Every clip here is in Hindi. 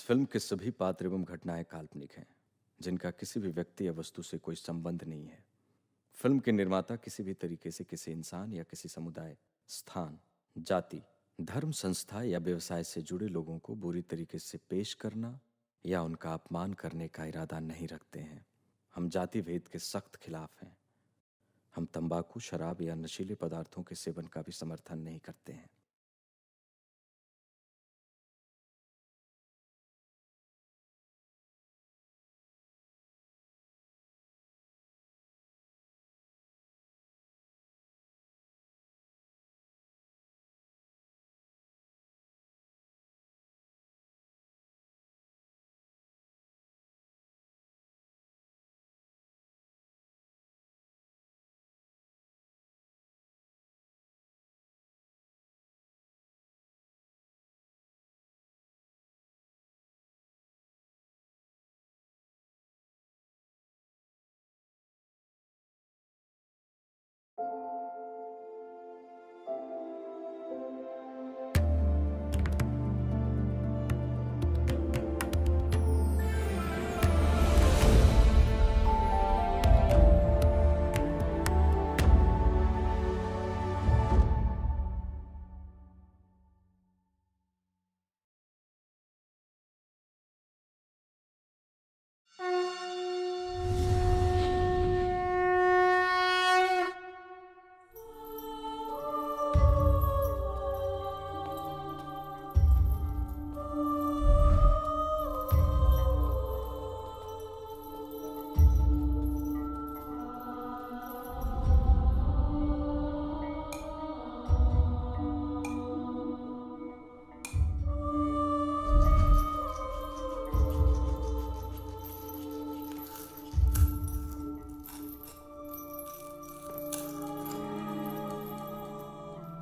फिल्म के सभी पात्र एवं घटनाएं काल्पनिक हैं, जिनका किसी भी व्यक्ति या वस्तु से कोई संबंध नहीं है। फिल्म के निर्माता किसी भी तरीके से किसी इंसान या किसी समुदाय, स्थान, जाति, धर्म, संस्था या व्यवसाय से जुड़े लोगों को बुरी तरीके से पेश करना या उनका अपमान करने का इरादा नहीं रखते हैं। हम जाति भेद के सख्त खिलाफ हैं। हम तंबाकू, शराब या नशीले पदार्थों के सेवन का भी समर्थन नहीं करते हैं।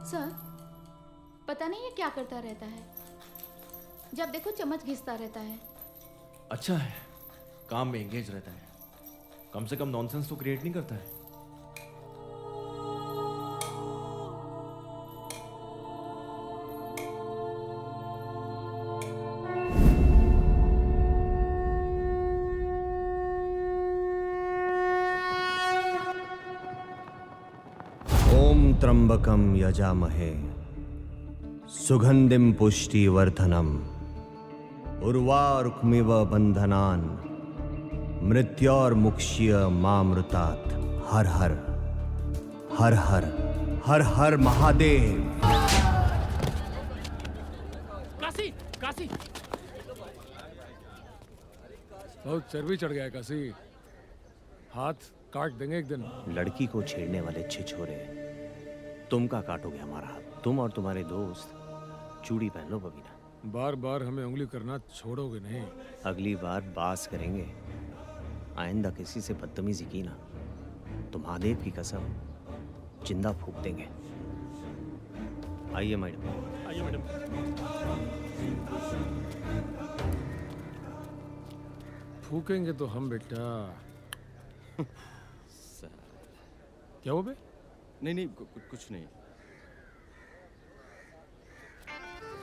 सर, पता नहीं ये क्या करता रहता है। जब देखो चम्मच घिसता रहता है। अच्छा है, काम में एंगेज रहता है। कम से कम नॉनसेंस तो क्रिएट नहीं करता है। ओम त्र्यंबकम यजामहे सुगंधिम पुष्टिवर्धनम उर्वारुकमिव बंधनान मृत्योर्मुक्ष्य मामृतात्। हर हर हर हर हर हर महादेव। काशी काशी बहुत चर्बी चढ़ गया है काशी। हाथ काट देंगे एक दिन। लड़की को छेड़ने वाले छिछोरे, तुम का काटोगे हमारा हाथ। तुम और तुम्हारे दोस्त चूड़ी पहन लो बबीना। बार बार हमें उंगली करना छोड़ोगे नहीं। अगली बार बास करेंगे। आइंदा किसी से बदतमीजी की ना तो महादेव की कसम जिंदा फूंक देंगे। आइए मैडम। आइए मैडम। फूकेंगे तो हम बेटा। क्या हो बे? नहीं नहीं, कुछ नहीं।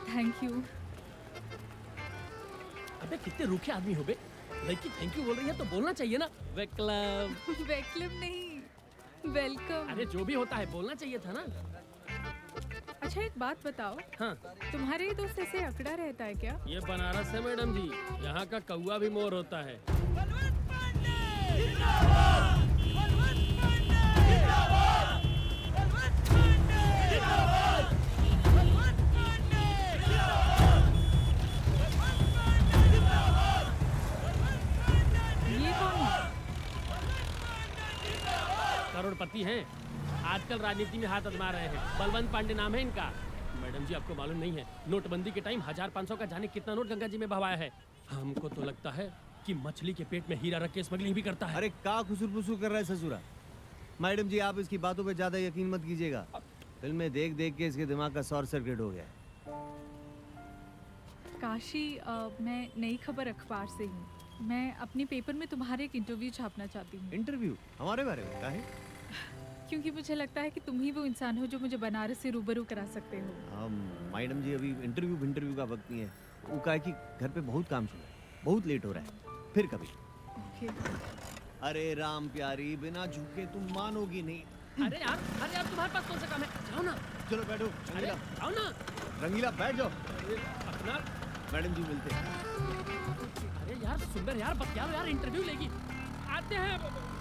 Thank you. अबे कितने रूखे आदमी हो बे। लड़की थैंक यू बोल रही है तो बोलना चाहिए ना। वेलकम। वेलकम नहीं, वेलकम। अरे जो भी होता है बोलना चाहिए था ना। अच्छा एक बात बताओ, हाँ, तुम्हारे ये दोस्त ऐसे अकड़ा रहता है क्या? ये बनारस है मैडम जी। यहाँ का कौवा भी मोर होता है। ये कौन है? करोड़पति हैं, आजकल राजनीति में हाथ आजमा रहे हैं। बलवंत पांडे नाम है इनका। मैडम जी आपको मालूम नहीं है, नोटबंदी के टाइम 1500 का जाने कितना नोट गंगा जी में बहाया है। हमको तो लगता है कि मछली के पेट में हीरा रख के स्मगलिंग भी करता है। अरे का खुसुर फुसुर कर रहा है ससुरा। मैडम जी आप इसकी बातों पे ज्यादा यकीन मत कीजिएगा। फिल्में देख देख के इसके दिमाग का शॉर्ट सर्किट हो गया है। काशी, मैं नई खबर अखबार से हूँ। मैं अपने पेपर में तुम्हारे एक इंटरव्यू छापना चाहती हूँ। इंटरव्यू हमारे बारे में? काहे? क्योंकि मुझे लगता है कि तुम ही वो इंसान हो जो मुझे बनारस से रूबरू करा सकते हो। मैडम जी अभी इंटरव्यू का वक्त नहीं है। वो का है कि घर पे बहुत काम चल रहा है, बहुत लेट हो रहा है, फिर कभी। ओके। अरे राम प्यारी, बिना झुके तुम मानोगी नहीं। अरे यार तुम्हारे पास कौन सा काम है? जाओ ना। चलो बैठो अरे रंगीला, जाओ ना। रंगीला बैठ जाओ। अपना मैडम जी मिलते हैं। अरे यार सुंदर यार बतिया लो यार, इंटरव्यू लेगी। आते हैं।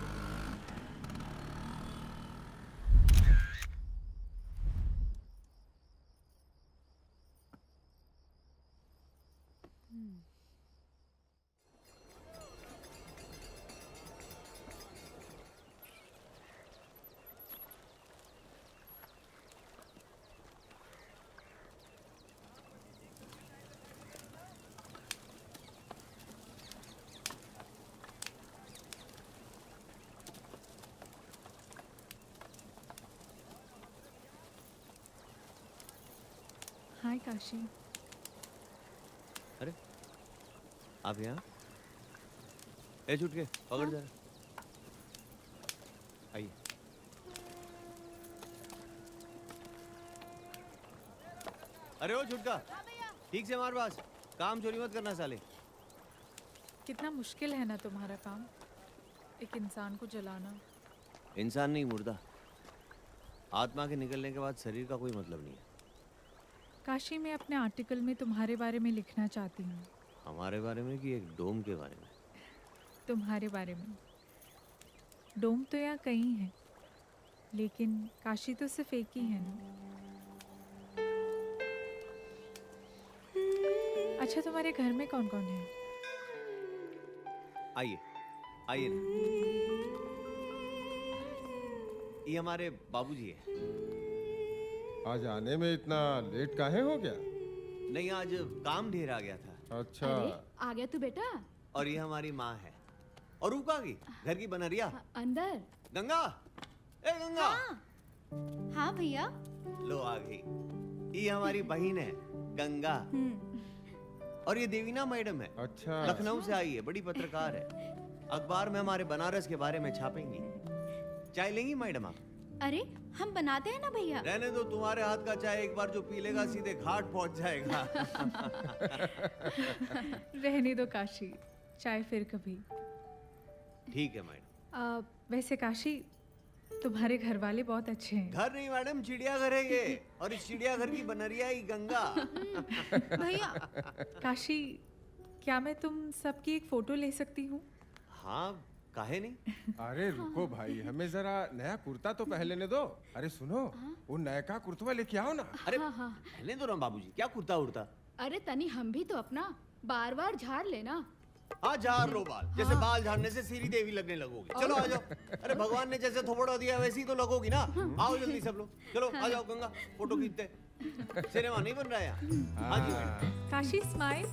हाय काशी। अरे आप यहाँ? ए छूट के पकड़ जरा। आइए। अरे ओ छुटका, ठीक से मार बास, काम चोरी मत करना साले। कितना मुश्किल है ना तुम्हारा काम, एक इंसान को जलाना। इंसान नहीं, मुर्दा। आत्मा के निकलने के बाद शरीर का कोई मतलब नहीं है। काशी, मैं अपने आर्टिकल में तुम्हारे बारे में लिखना चाहती हूँ। हमारे बारे में कि एक डोम के बारे में? तुम्हारे बारे में। डोम तो यहाँ कई हैं, लेकिन काशी तो सिर्फ एक ही है ना। अच्छा, तुम्हारे घर में कौन कौन है? आइए आइए ना। ये हमारे बाबूजी है। आज आने में इतना लेट काहे हो गया? नहीं, आज काम ढेर आ गया था। अच्छा। अरे आ गया तू बेटा। और ये हमारी माँ है। और ऊका की घर की बनरिया अंदर। गंगा। ए गंगा। हाँ भैया। लो आ गई। ये हमारी बहन है गंगा। और ये देवीना मैडम है। अच्छा। लखनऊ से आई है, बड़ी पत्रकार है। अखबार में हमारे बनारस के बारे में छापेंगी। चाय लेंगी मैडम आप? अरे हम बनाते हैं ना भैया। रहने दो, तुम्हारे हाथ का चाय एक बार जो पी लेगा सीधे घाट पहुंच जाएगा। रहने दो काशी, चाय फिर कभी। ठीक है मैडम। वैसे काशी, तुम्हारे घर वाले बहुत अच्छे हैं। घर नहीं मैडम, चिड़ियाघर है ये। और इस चिड़ियाघर की बनरिया ही गंगा। भैया। काशी, क्या मैं तुम सबकी एक फोटो ले सकती हूँ? हाँ, काहे नहीं। अरे रुको भाई, हमें जरा नया कुर्ता तो पहनने दो। अरे सुनो, वो नयका कुर्तवा लेके आओ ना। अरे पहले तो राम बाबूजी, क्या कुर्ता उड़ता। अरे तनी हम भी तो अपना बार बार झाड़ लेना। हाँ, झाड़ लो बाल। जैसे बाल झाड़ने से सीरी देवी लगने लगोगी। चलो आ जाओ। अरे भगवान ने जैसे थोपड़ा दिया वैसे ही तो लगोगी ना। आओ जल्दी सब लोग, चलो आ जाओ गंगा, फोटो खींचते। सिनेमा नहीं बन रहा है यहाँ। हाँ जी मैडम। काशी स्माइल।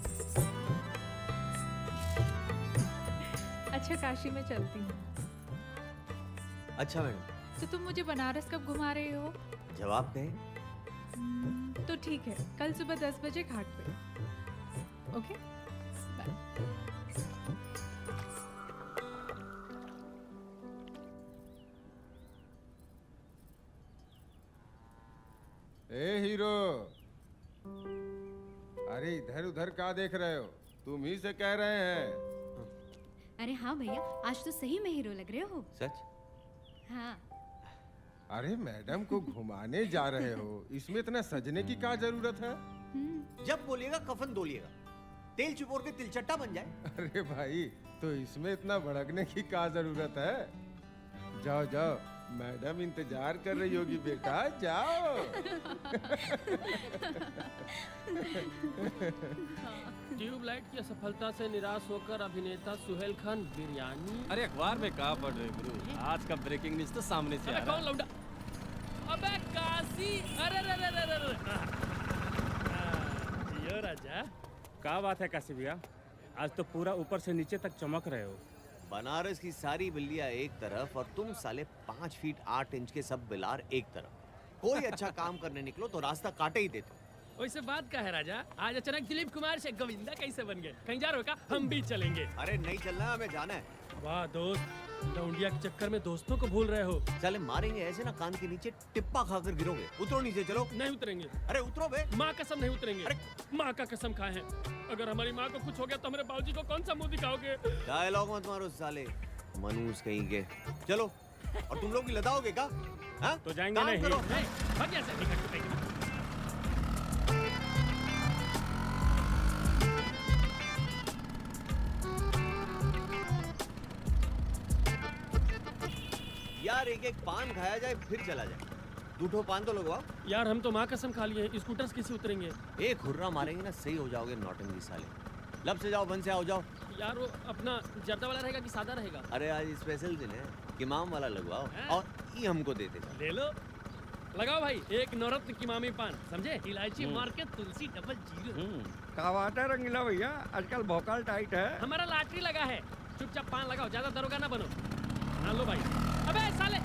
अच्छा काशी, मैं चलती हूँ। अच्छा मैडम। तो तुम मुझे बनारस कब घुमा रहे हो? जवाब कहें? तो ठीक है, कल सुबह 10 बजे घाट पे। Okay bye. ए हीरो, अरे इधर उधर क्या देख रहे हो? तुम ही से कह रहे हैं। अरे हाँ भैया, आज तो सही में हीरो लग रहे हो। सच? हाँ। अरे मैडम को घुमाने जा रहे हो, इसमें इतना सजने की क्या जरूरत है? जब बोलिएगा कफन धोलिएगा, तेल चिपोर के तिलचट्टा बन जाए। अरे भाई, तो इसमें इतना भड़कने की क्या जरूरत है? जाओ जाओ, मैडम इंतजार कर रही होगी बेटा, जाओ। ट्यूबलाइट की असफलता से निराश होकर अभिनेता सुहेल खान बिरयानी। अरे अखबार में कहाँ पढ़ रहे गुरु? आज का ब्रेकिंग न्यूज तो सामने से आ अबे रहा कौन लौंडा? अबे काशी! अरे रे रे रे रे रे! जियो राजा। क्या बात है काशी भैया, आज तो पूरा ऊपर से नीचे तक चमक रहे हो। बनारस की सारी बिल्लियां एक तरफ और तुम साले 5 फीट 8 इंच के सब बिलार एक तरफ। कोई अच्छा काम करने निकलो तो रास्ता काटे ही देते। वैसे बात का है राजा, आज अचानक दिलीप कुमार से गोविंदा कैसे बन गए? कहीं जा रहे हो क्या? हम भी चलेंगे। अरे नहीं चलना है, हमें जाना है। वाह दोस्त, लौंडिया के चक्कर में दोस्तों को भूल रहे हो। साले मारेंगे ऐसे ना, कान के नीचे टिप्पा खाकर गिरोगे। उतरो नीचे, चलो। नहीं उतरेंगे। अरे उतरो बे। माँ कसम नहीं उतरेंगे। अरे माँ का कसम खाए हैं, अगर हमारी माँ को कुछ हो गया तो हमारे बाबूजी को कौन सा मुंह दिखाओगे? डायलॉग मत मारो साले, मनूस कहीं के। चलो। और तुम लोग भी लदाओगे क्या? हाँ? तो जाएंगे काम नहीं। करो। भाग यहाँ से, निकल के फेंक। यार एक एक पान खाया जाए फिर चला जाए। दूठो पान तो लगवाओ। यार हम तो माँ कसम खा लिए हैं, स्कूटर से कैसे उतरेंगे? एक हुर्रा मारेंगे ना, सही हो जाओगे नौटंकी साले। लब से जाओ, बन से आओ, जाओ। यार वो अपना जर्दा वाला रहेगा कि सादा रहेगा? अरे आज स्पेशल दिन है, किमाम वाला लगवाओ। और ये हमको दे दे। ले लो, लगाओ भाई, एक नवरत्न किमामी पान, समझे? इलायची मार के तुलसी डबल जीरो। क्या बात है रंगीला भैया, आजकल भौकाल टाइट है। हमारा लॉटरी लगा है, चुपचाप पान लगाओ, ज्यादा दरोगा ना बनो। हाँ लो भाई। अबे साले,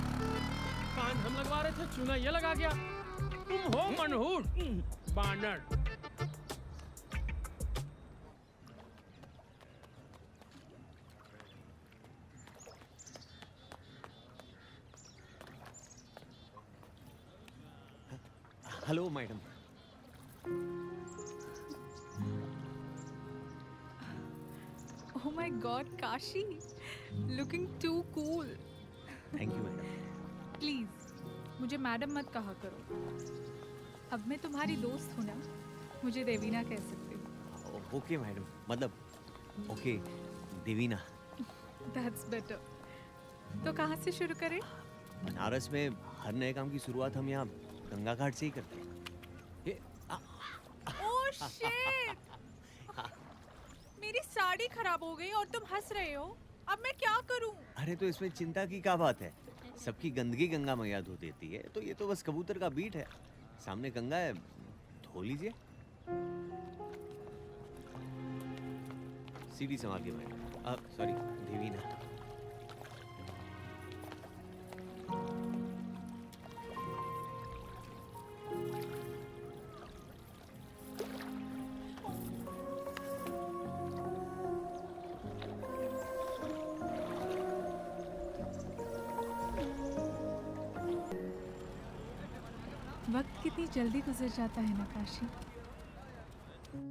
पान हम लगवा रहे थे, चूना ये लगा गया। तुम हो मनहूस बानर। Hello madam. Oh my God, Kashi, looking too cool. Thank you madam. Please मुझे मैडम मत कहा करो। अब मैं तुम्हारी दोस्त हूँ ना, मुझे देवीना कह सकते हो। ओके मैडम, मतलब ओके देवीना। That's better. तो कहाँ से शुरू करें? बनारस में हर नए काम की शुरुआत हम यहाँ गंगा घाट से ही करते हैं। Oh shit! मेरी साड़ी खराब हो गई और तुम हंस रहे हो। अब मैं क्या करूं? अरे तो इसमें चिंता की क्या बात है, सबकी गंदगी गंगा मैया धो देती है, तो ये तो बस कबूतर का बीट है। सामने गंगा है, धो लीजिए। सीढ़ी संभाल के मैडम। सॉरी देवीना। वक्त कितनी जल्दी गुजर जाता है ना काशी।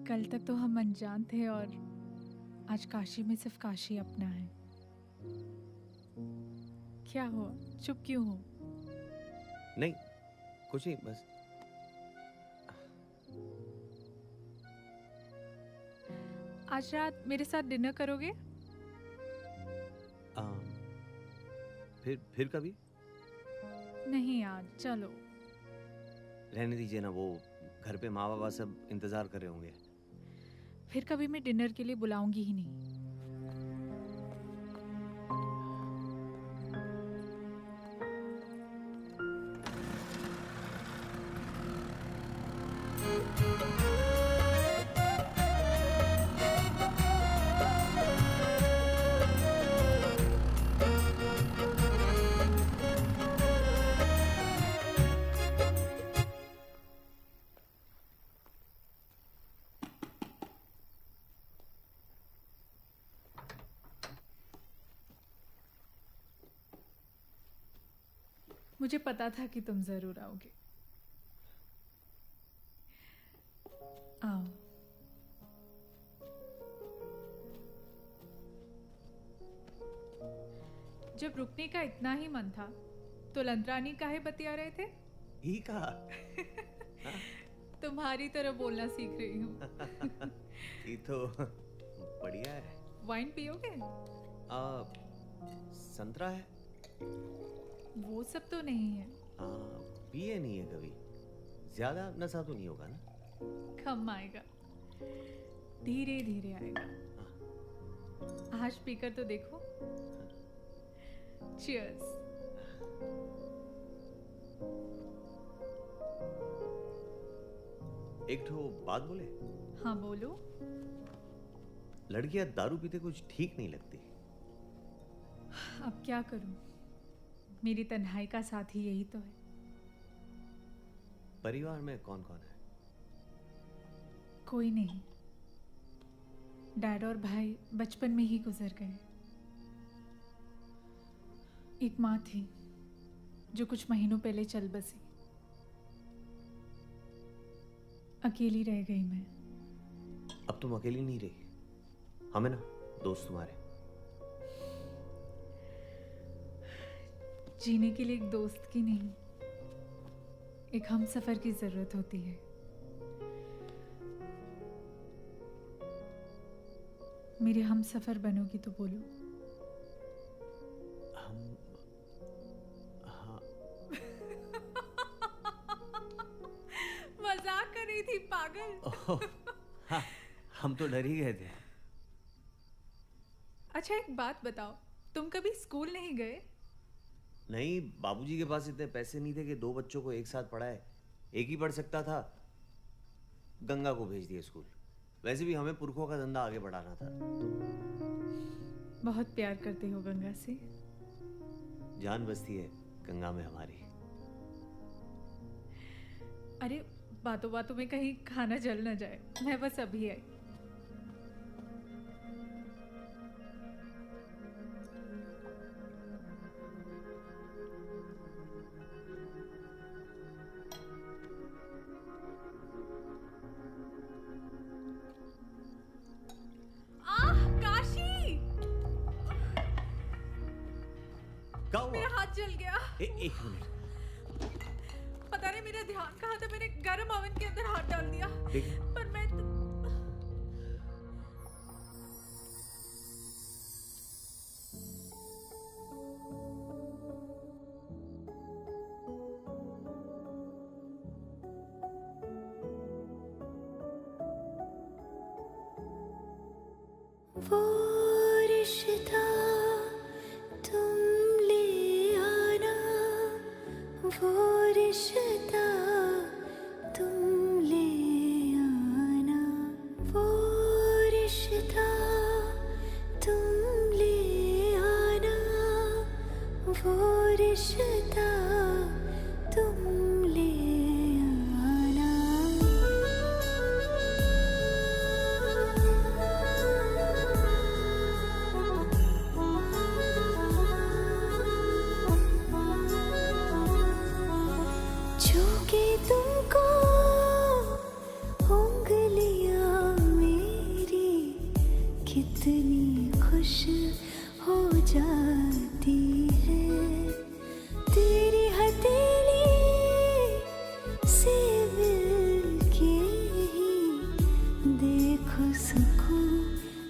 कल तक तो हम अनजान थे और आज काशी में सिर्फ काशी अपना है। क्या हो, चुप क्यों हो? नहीं कुछ नहीं, बस आज रात मेरे साथ डिनर करोगे? फिर कभी? नहीं आज, चलो। रहने दीजिए ना, वो घर पे माँ बाबा सब इंतजार कर रहे होंगे। फिर कभी मैं डिनर के लिए बुलाऊंगी ही नहीं। मुझे पता था कि तुम जरूर आओगे। आओ। जब रुकने का इतना ही मन था तो लंतरानी काहे बतिया रहे थे? ही कहा। तुम्हारी तरह बोलना सीख रही हूँ। ये तो बढ़िया है। वाइन पियोगे? संतरा है। वो सब तो नहीं है। पिए नहीं है कभी, ज्यादा नशा तो नहीं होगा ना? कम आएगा, धीरे धीरे आएगा। आज पीकर तो देखो। चीयर्स। एक ठो बात बोले? हाँ बोलो। लड़कियां दारू पीते कुछ ठीक नहीं लगती। अब क्या करूं, मेरी तन्हाई का साथी यही तो है। परिवार में कौन कौन है? कोई नहीं, डैड और भाई बचपन में ही गुजर गए। एक माँ थी जो कुछ महीनों पहले चल बसी। अकेली रह गई मैं। अब तुम अकेली नहीं रही, हमें ना दोस्त तुम्हारे। जीने के लिए एक दोस्त की नहीं, एक हमसफर की जरूरत होती है। मेरे हमसफर बनोगी तो बोलो। हम हाँ मजाक कर रही थी पागल। ओह, हाँ, हम तो डर ही गए थे। अच्छा एक बात बताओ, तुम कभी स्कूल नहीं गए? नहीं, बाबूजी के पास इतने पैसे नहीं थे कि 2 बच्चों को एक साथ पढ़ाए। एक ही पढ़ सकता था, गंगा को भेज दिया स्कूल। वैसे भी हमें पुरखों का धंधा आगे बढ़ाना था, तो बहुत प्यार करते हो गंगा से। जान बसती है गंगा में हमारी। अरे बातों बातों में कहीं खाना जल न जाए, मैं बस अभी आई। काशी, क्या हुआ? मेरा हाथ जल गया। एक मिनट, पता नहीं मेरा ध्यान कहाँ था, मैंने गरम ओवन के अंदर हाथ डाल दिया। ठीक है। पर मैं वो रिश्ता तुम ले आना, वो रिश्ता तुम ले आना, वो रिश्ता तुम ले आना, वो रिश्ता तुम ले आना। छूके तुमको उंगलियां मेरी कितनी खुश हो जाती है, तेरी हथेली से मिलके ही देखो सुकून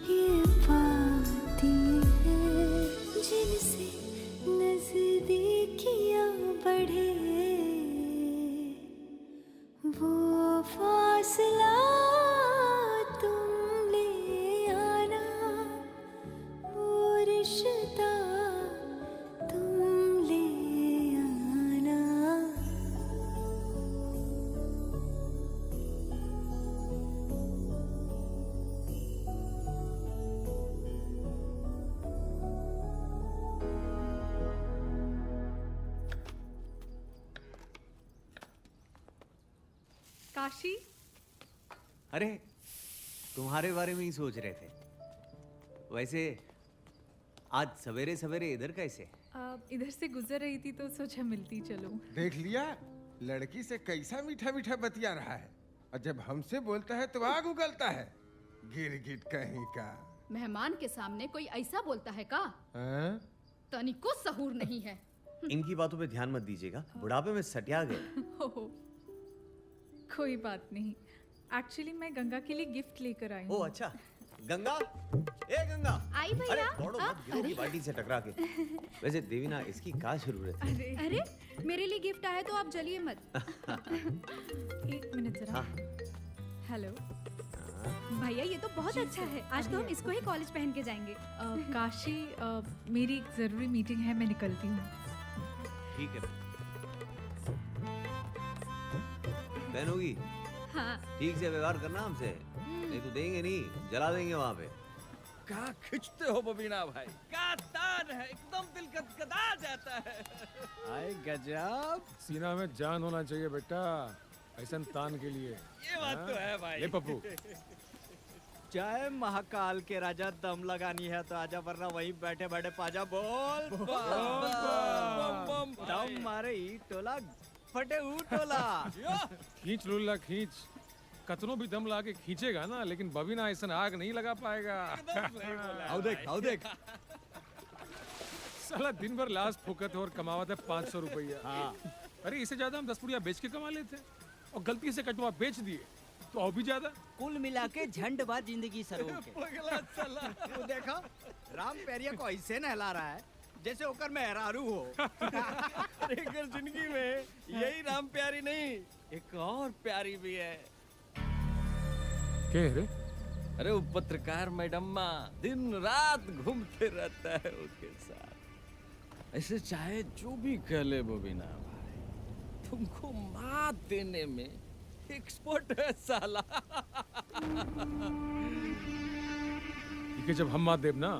ये पाती है, जिनसे नजदीकियां बढ़े वो फासला तुम ले आना, वो रिश्ता तुम ले आना। काशी, अरे तुम्हारे बारे में ही सोच रहे थे। वैसे आज सवेरे सवेरे इधर कैसे? इधर से गुजर रही थी तो सोचा मिलती चलो। देख लिया, लड़की से कैसा मीठा मीठा बतिया रहा है, और जब हमसे बोलता है तो आग उगलता है। गिरगिट कहीं का। मेहमान के सामने कोई ऐसा बोलता है का? हाँ? तनिको सहूर नहीं है। इनकी बातों पे ध्यान मत दीजिएगा, बुढ़ापे में सटिया गए। हो, कोई बात नहीं। एक्चुअली मैं गंगा के लिए गिफ्ट लेकर आई हूँ। ओ अच्छा, गंगा, ए गंगा, आई भैया। अरे दौड़ो मत, गिरोगी बाल्टी से टकरा के। वैसे देवीना, इसकी क्या जरूरत है? अरे मेरे लिए गिफ्ट आया तो आप जलिए मत। एक मिनट जरा। हाँ। हेलो भैया ये तो बहुत अच्छा है, आज तो हम इसको ही कॉलेज पहन के जाएंगे। काशी, मेरी एक जरूरी मीटिंग है, मैं निकलती हूँ। ठीक है, बहन होगी। हाँ। ठीक से व्यवहार करना हमसे, नहीं तो देंगे नहीं, जला देंगे वहाँ पे। क्या खिंचते हो बबीना भाई, क्या तान है, एकदम दिल गदगदा जाता है। आए गजब, सीना में जान होना चाहिए बेटा, ऐसा तान के लिए। ये बात तो है भाई। ले पप्पू, जय महाकाल के राजा, दम लगानी है तो आजा, वरना वहीं बैठे बैठे पाजा बोल दम मारे ई टोला फटे ऊ टोला। खींच लुल्ला खींच, कतनों भी दम लाके खींचेगा ना, लेकिन बबीना ऐसा आग नहीं लगा पाएगा। आओ देख साला दिन भर लाश फूकत और कमावत है 500 रुपया। अरे इससे ज्यादा हम 10 पुड़िया बेच के कमा लेते, और गलती से कटवा बेच दिए तो और भी ज्यादा। कुल मिला के झंड बाद जिंदगी सरो के। तू देखा राम पेरिया को ऐसे नहला रहा है जैसे होकर मेहरारू हो। अगर जिंदगी में यही राम प्यारी नहीं, एक और प्यारी भी है। क्या रे? अरे वो पत्रकार मैडम दिन रात घूमते रहता है उसके साथ। ऐसे चाहे जो भी कह ले बबीना भाई, तुमको मात देने में एक्सपर्ट है साला। इके जब हम मात देव ना,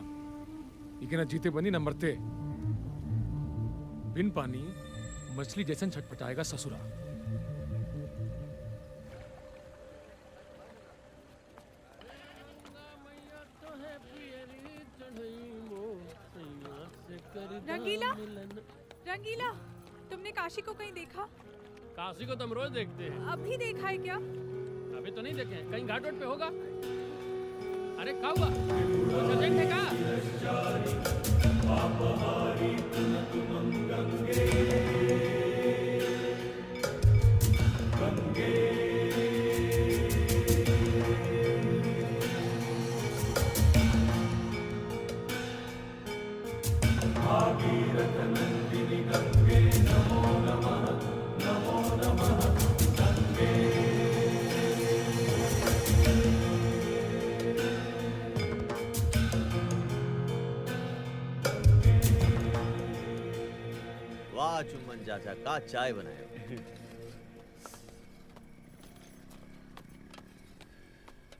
इके ना जीते बनी ना मरते। बिन पानी मछली जैसन छटपटाएगा ससुरा। रंगीला, रंगीला, तुमने काशी को कहीं देखा? काशी को तो हम रोज देखते हैं। अभी देखा है क्या? अभी तो नहीं देखे, कहीं घाट वाट पे होगा। अरे क्या हुआ? कुछ देखने का? वाह चुम्बन चाचा, का चाय बनाए हो।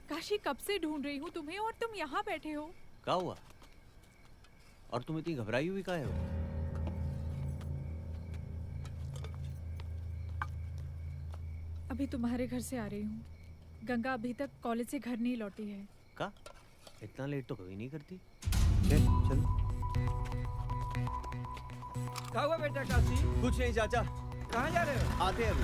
काशी कब से ढूंढ रही हूँ तुम्हें, और तुम यहाँ बैठे हो। क्या हुआ? और तुम इतनी घबराई हुई काहे हो? अभी तुम्हारे घर से आ रही हूँ। गंगा अभी तक कॉलेज से घर नहीं लौटी है। का? इतना लेट तो कभी नहीं करती। चल क्या हुआ बेटा काशी? कुछ नहीं चाचा। कहाँ जा रहे हो? आते हैं अभी।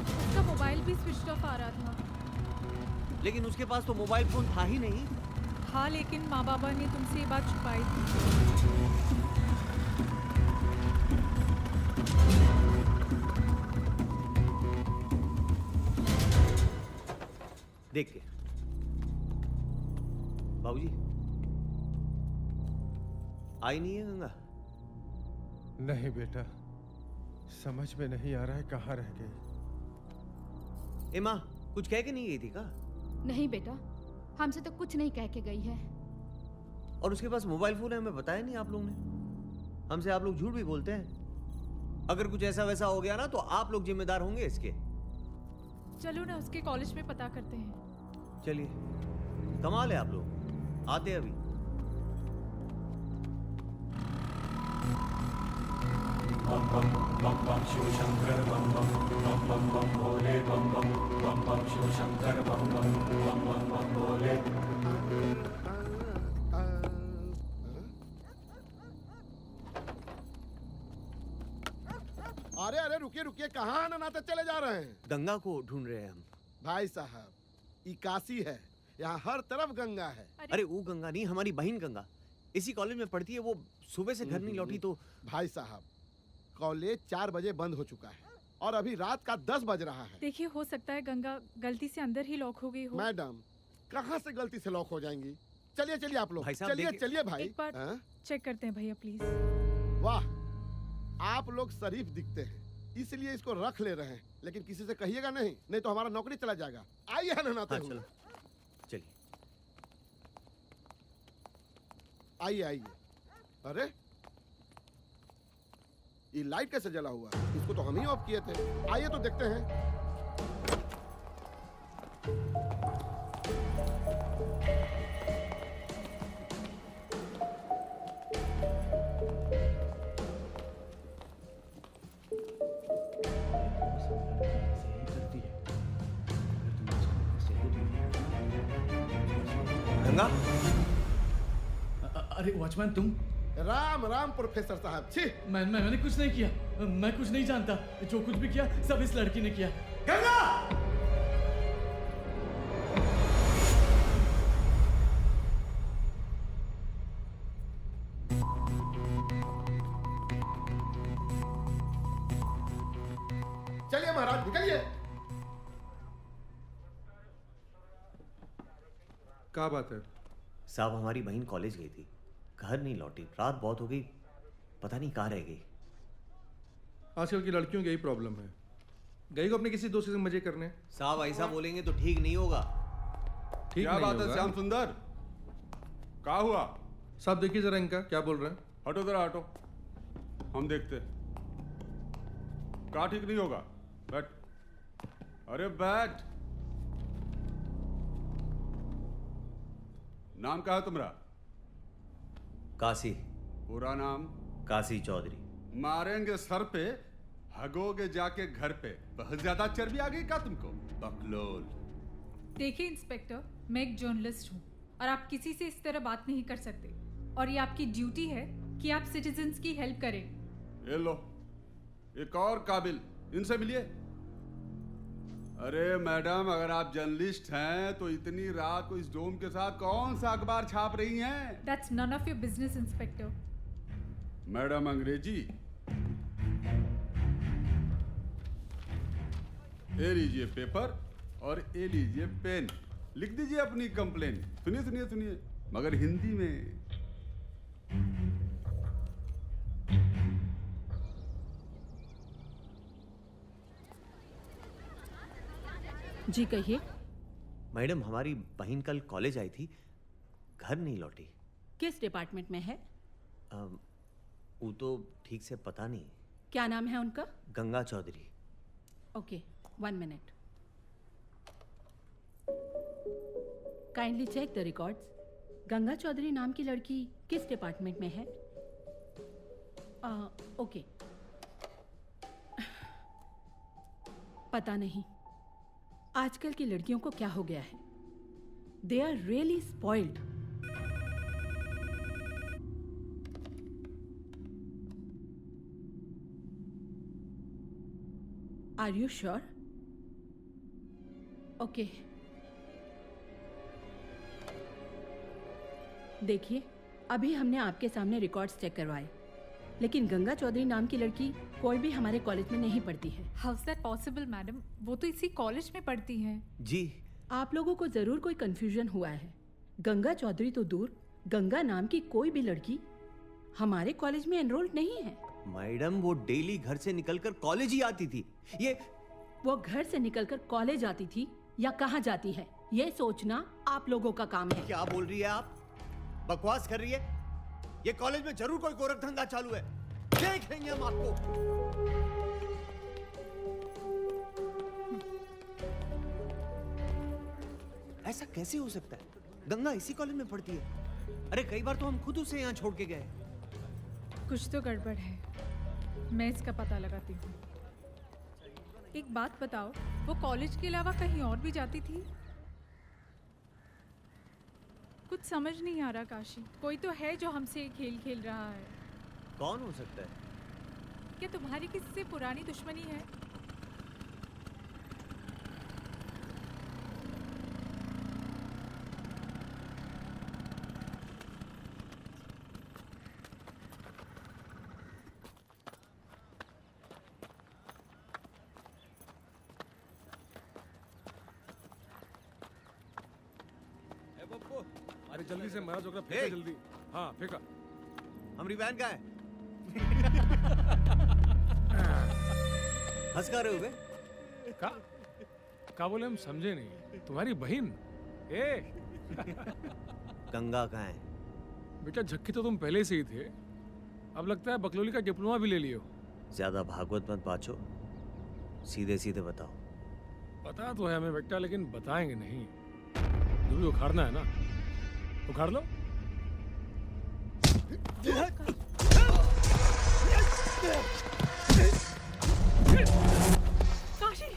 उसका मोबाइल भी स्विच ऑफ आ रहा था। लेकिन उसके पास तो मोबाइल फोन था ही नहीं। हाँ, लेकिन माँ बाबा ने तुमसे ये बात छुपाई थी। देख के बाबूजी, आई नहीं है गंगा? नहीं बेटा, समझ में नहीं आ रहा है कहाँ रह गई। ए माँ, कुछ कह के नहीं गई थी का? नहीं बेटा, हमसे तो कुछ नहीं कह के गई है। और उसके पास मोबाइल फोन है, हमें बताया नहीं आप लोग ने। हमसे आप लोग झूठ भी बोलते हैं। अगर कुछ ऐसा वैसा हो गया ना तो आप लोग जिम्मेदार होंगे इसके। चलो ना उसके कॉलेज में पता करते हैं। चलिए, कमाल है आप लोग। आते हैं अभी। बम बम बम बम शिव शंकर बम बम बम बम बम भोले बम बम बम बम शिव शंकर बम बम बम बम बम भोले। अरे अरे रुकिए रुकिए, कहाँ अनानाते चले जा रहे हैं? गंगा को ढूंढ रहे हैं हम। भाई साहब, ये काशी है, यहाँ हर तरफ गंगा है। अरे वो गंगा नहीं, हमारी बहन गंगा इसी कॉलेज में पढ़ती है। वो सुबह से घर नहीं लौटी तो। भाई साहब, कॉलेज 4 बजे बंद हो चुका है और अभी रात का 10 बज रहा है। देखिए, हो सकता है गंगा गलती से अंदर ही लॉक हो गई हो। मैडम, कहाँ से गलती से लॉक हो जाएंगी? चलिए चलिए आप लोग, भाई साहब, चलिए चलिए भाई। एक बार हाँ? चेक करते हैं भैया प्लीज। वाह, आप लोग शरीफ दिखते हैं, इसलिए इसको रख ले रहे हैं, लेकिन किसी से कहिएगा नहीं तो हमारा नौकरी चला जाएगा। आइए अनानाते हुए। चलिए आइए आइए। अरे ये लाइट कैसे जला हुआ है? इसको तो हम ही ऑफ किए थे। आइए तो देखते हैं। गंगा अरे वॉचमैन तुम? राम राम प्रोफेसर साहब। छी, मैंने कुछ नहीं किया। मैं कुछ नहीं जानता। जो कुछ भी किया सब इस लड़की ने किया। गंगा! चलिए महाराज निकलिए। क्या बात है? साहब हमारी बहन कॉलेज गई थी, घर नहीं लौटी, रात बहुत हो गई, पता नहीं कहाँ रह गई। आजकल की लड़कियों की यही प्रॉब्लम है, गई को अपने किसी दोस्त से मजे करने। साहब ऐसा बोलेंगे तो ठीक नहीं होगा। ठीक क्या बात है श्याम सुंदर, क्या हुआ? साहब देखिए जरा इनका क्या बोल रहे हैं। हटो जरा हटो, हम देखते। क्या ठीक नहीं होगा? बैठ, अरे बैठ। नाम क्या है तुम्हारा? काशी। पूरा नाम? काशी चौधरी। मारेंगे सर पे, हगोगे जाके घर पे। बहुत ज्यादा चर्बी आ गई क्या तुमको? बकलोल। देखिए इंस्पेक्टर, मैं एक जर्नलिस्ट हूँ और आप किसी से इस तरह बात नहीं कर सकते, और ये आपकी ड्यूटी है कि आप सिटीजन्स की हेल्प करें। ये लो, एक और काबिल, इनसे मिलिए। अरे मैडम, अगर आप जर्नलिस्ट हैं तो इतनी रात को इस डोम के साथ कौन सा अखबार छाप रही हैं? That's none of your business, inspector. Madam अंग्रेजी? ये लीजिए पेपर और ये लीजिए पेन, लिख दीजिए अपनी कंप्लेन। सुनिए सुनिए सुनिए, मगर हिंदी में। जी कहिए। मैडम हमारी बहन कल कॉलेज आई थी, घर नहीं लौटी। किस डिपार्टमेंट में है? वो तो ठीक से पता नहीं। क्या नाम है उनका? Ganga Chaudhary. Okay, 1 minute. Kindly check the records. Ganga Chaudhary नाम की लड़की किस डिपार्टमेंट में है? ओके, पता नहीं। आजकल की लड़कियों को क्या हो गया है? They are really spoiled. Are you sure? Okay, देखिए अभी हमने आपके सामने रिकॉर्ड्स चेक करवाए, लेकिन गंगा चौधरी नाम की लड़की कोई भी हमारे कॉलेज में नहीं पढ़ती है। How is that possible madam? वो तो इसी कॉलेज में पढ़ती है। जी। आप लोगों को जरूर कोई कंफ्यूजन हुआ है। गंगा चौधरी तो दूर, गंगा नाम की कोई भी लड़की हमारे कॉलेज में एनरोल्ड नहीं है। मैडम वो डेली घर से निकलकर कॉलेज ही आती थी। वो घर से निकलकर कॉलेज आती थी या कहाँ जाती है, ये सोचना आप लोगों का काम है। क्या बोल रही है आप? बकवास कर रही है? ये कॉलेज में जरूर कोई गोरख धंधा चालू है, देखेंगे हम आपको। ऐसा कैसे हो सकता है? गंगा इसी कॉलेज में पढ़ती है। अरे कई बार तो हम खुद उसे यहाँ छोड़ के गए। कुछ तो गड़बड़ है, मैं इसका पता लगाती हूँ। एक बात बताओ, वो कॉलेज के अलावा कहीं और भी जाती थी? कुछ समझ नहीं आ रहा काशी। कोई तो है जो हमसे ये खेल खेल रहा है। कौन हो सकता है? क्या तुम्हारी किसी से पुरानी दुश्मनी है? अरे जल्दी से महाराज ओकरा फेंका जल्दी। हाँ फेंका। हमारी बहन का है। हंस का रहे हो? का बोले, हम समझे नहीं। तुम्हारी बहन? ए गंगा कहाँ है? बेटा झक्की तो तुम पहले से ही थे, अब लगता है बकलोली का डिप्लोमा भी ले लियो। ज्यादा भागवत मत बाचो, सीधे सीधे बताओ। पता तो है हमें बेटा, लेकिन बताएंगे नहीं। जो भी उखाड़ना है ना, उखाड़ लो। काशी!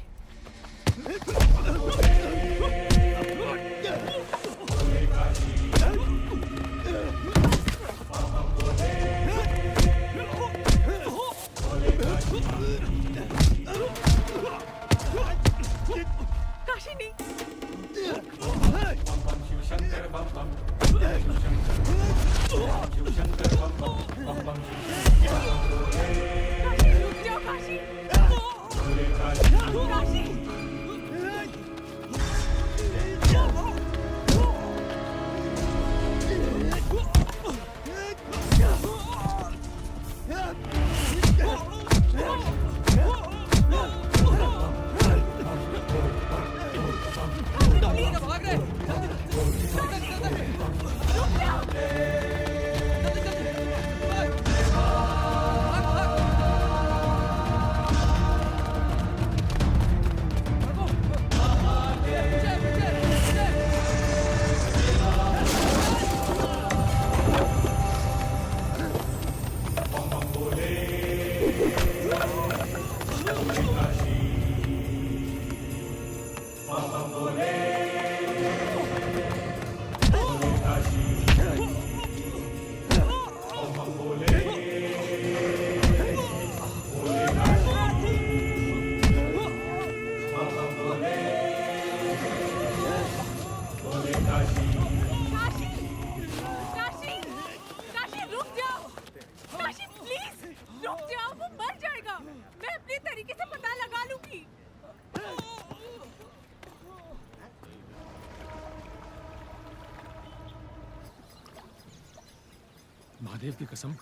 महादेव की कसम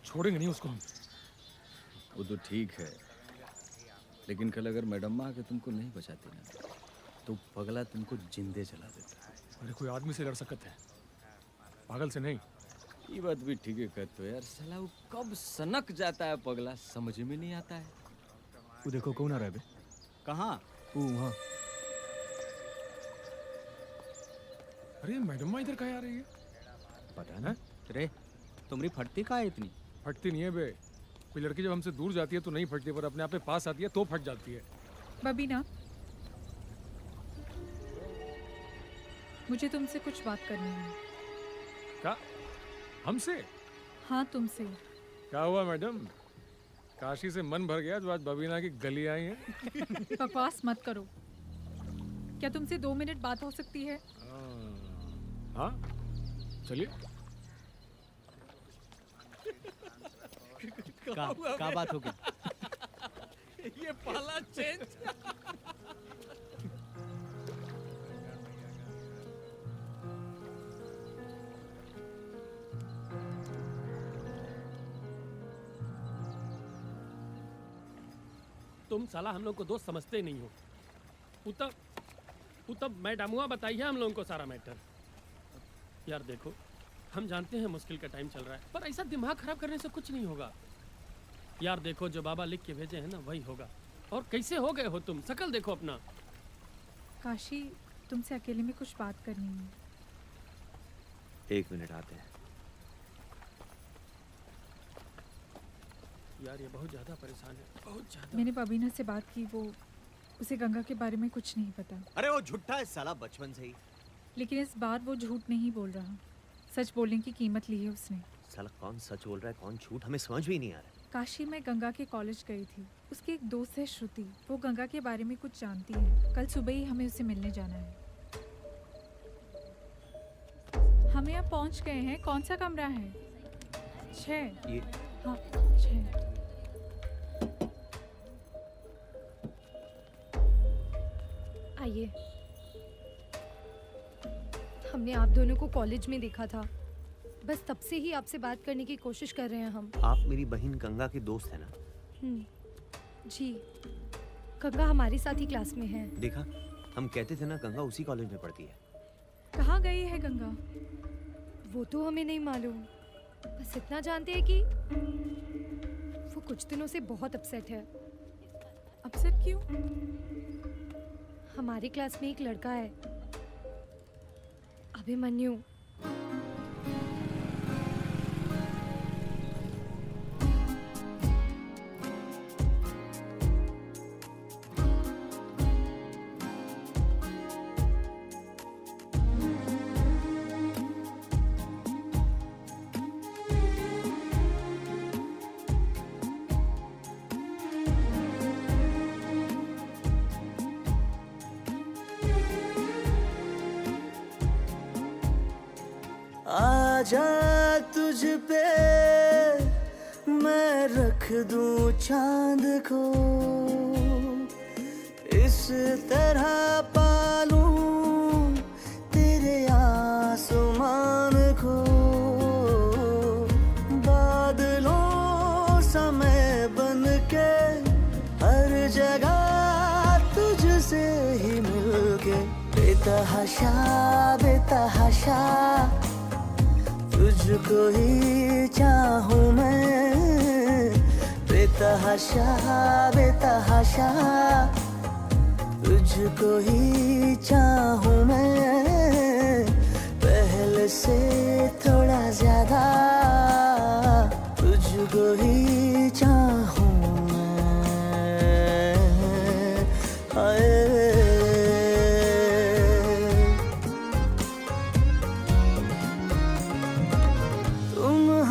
छोड़ेंगे नहीं उसको हम। वो तो ठीक है, लेकिन कल अगर मैडम आके तुमको नहीं बचाती ना तो पगला तुमको जिंदे जला देता है। अरे कोई आदमी से लड़ सकते हैं, पागल से नहीं। ये बात भी ठीक है कहते हो यार, साला वो कब सनक जाता है पगला, समझ में नहीं आता है। वो देखो कौन आ रहा है बे? कहाँ? वो वहाँ। अरे मैडम इधर कहाँ आ रही है? पता ना रे, तुम्हारी फटती कहाँ है इतनी? फटती नहीं है बे, कोई लड़की जब हमसे दूर जाती है तो नहीं फटती, पर अपने आप पे पास आती है तो फट जाती है। बबीना, मुझे तुमसे कुछ बात करनी है। क्या? हमसे? हाँ तुमसे। क्या हुआ मैडम? काशी से मन भर गया जो आज बबीना की गली आई है। बकवास मत करो। क्या तुमसे 2 मिनट बात हो सकती है? हाँ चलिए। क्या बात होगी? ये पाला चेंज। तुम साला हम लोग को दोस्त समझते ही नहीं हो। उतब मैडमुआ बताइए हम लोगों को सारा मैटर। यार देखो, हम जानते हैं मुश्किल का टाइम चल रहा है, पर ऐसा दिमाग खराब करने से कुछ नहीं होगा। यार देखो, जो बाबा लिख के भेजे हैं ना वही होगा। और कैसे हो गए हो तुम, शकल देखो अपना। काशी, तुमसे अकेले में कुछ बात करनी है। 1 मिनट आते हैं। यार ये बहुत ज्यादा परेशान है, बहुत ज्यादा। मैंने बबीना से बात की, वो उसे गंगा के बारे में कुछ नहीं पता। अरे वो झूठा है साला बचपन से ही। लेकिन इस बार वो झूठ नहीं बोल रहा, सच बोलने की कीमत ली है उसने। साला कौन सच बोल रहा है कौन झूठ, हमें समझ भी नहीं आ रहा है। काशी में गंगा के कॉलेज गई थी, उसकी एक दोस्त है श्रुति, वो गंगा के बारे में कुछ जानती है। कल सुबह ही हमें उसे मिलने जाना है। हम यहाँ पहुँच गए हैं। कौन सा कमरा है? 6। ये हाँ 6। आइए। हमने आप दोनों को कॉलेज में देखा था, बस तब से ही आपसे बात करने की कोशिश कर रहे हैं हम। आप मेरी बहन गंगा के दोस्त है ना? जी, गंगा हमारे साथ ही क्लास में है। देखा, हम कहते थे ना गंगा उसी कॉलेज में पढ़ती है। कहाँ गई है गंगा? वो तो हमें नहीं मालूम, बस इतना जानते हैं कि वो कुछ दिनों से बहुत अपसेट है। अपसेट क्यों? हमारी क्लास में एक लड़का है, अभिमन्यु। आजा तुझ पे मैं रख दूं चांद को, इस तरह पालूं तेरे आसमान को। बादलों समय बन के हर जगह तुझसे ही मिलके, बेतहाशा बेतहाशा तुझको ही चाहूं मैं, बेतहाशा बेतहाशा तुझको ही चाहूं मैं, पहले से थोड़ा ज्यादा तुझको ही चाहूं मैं। हाय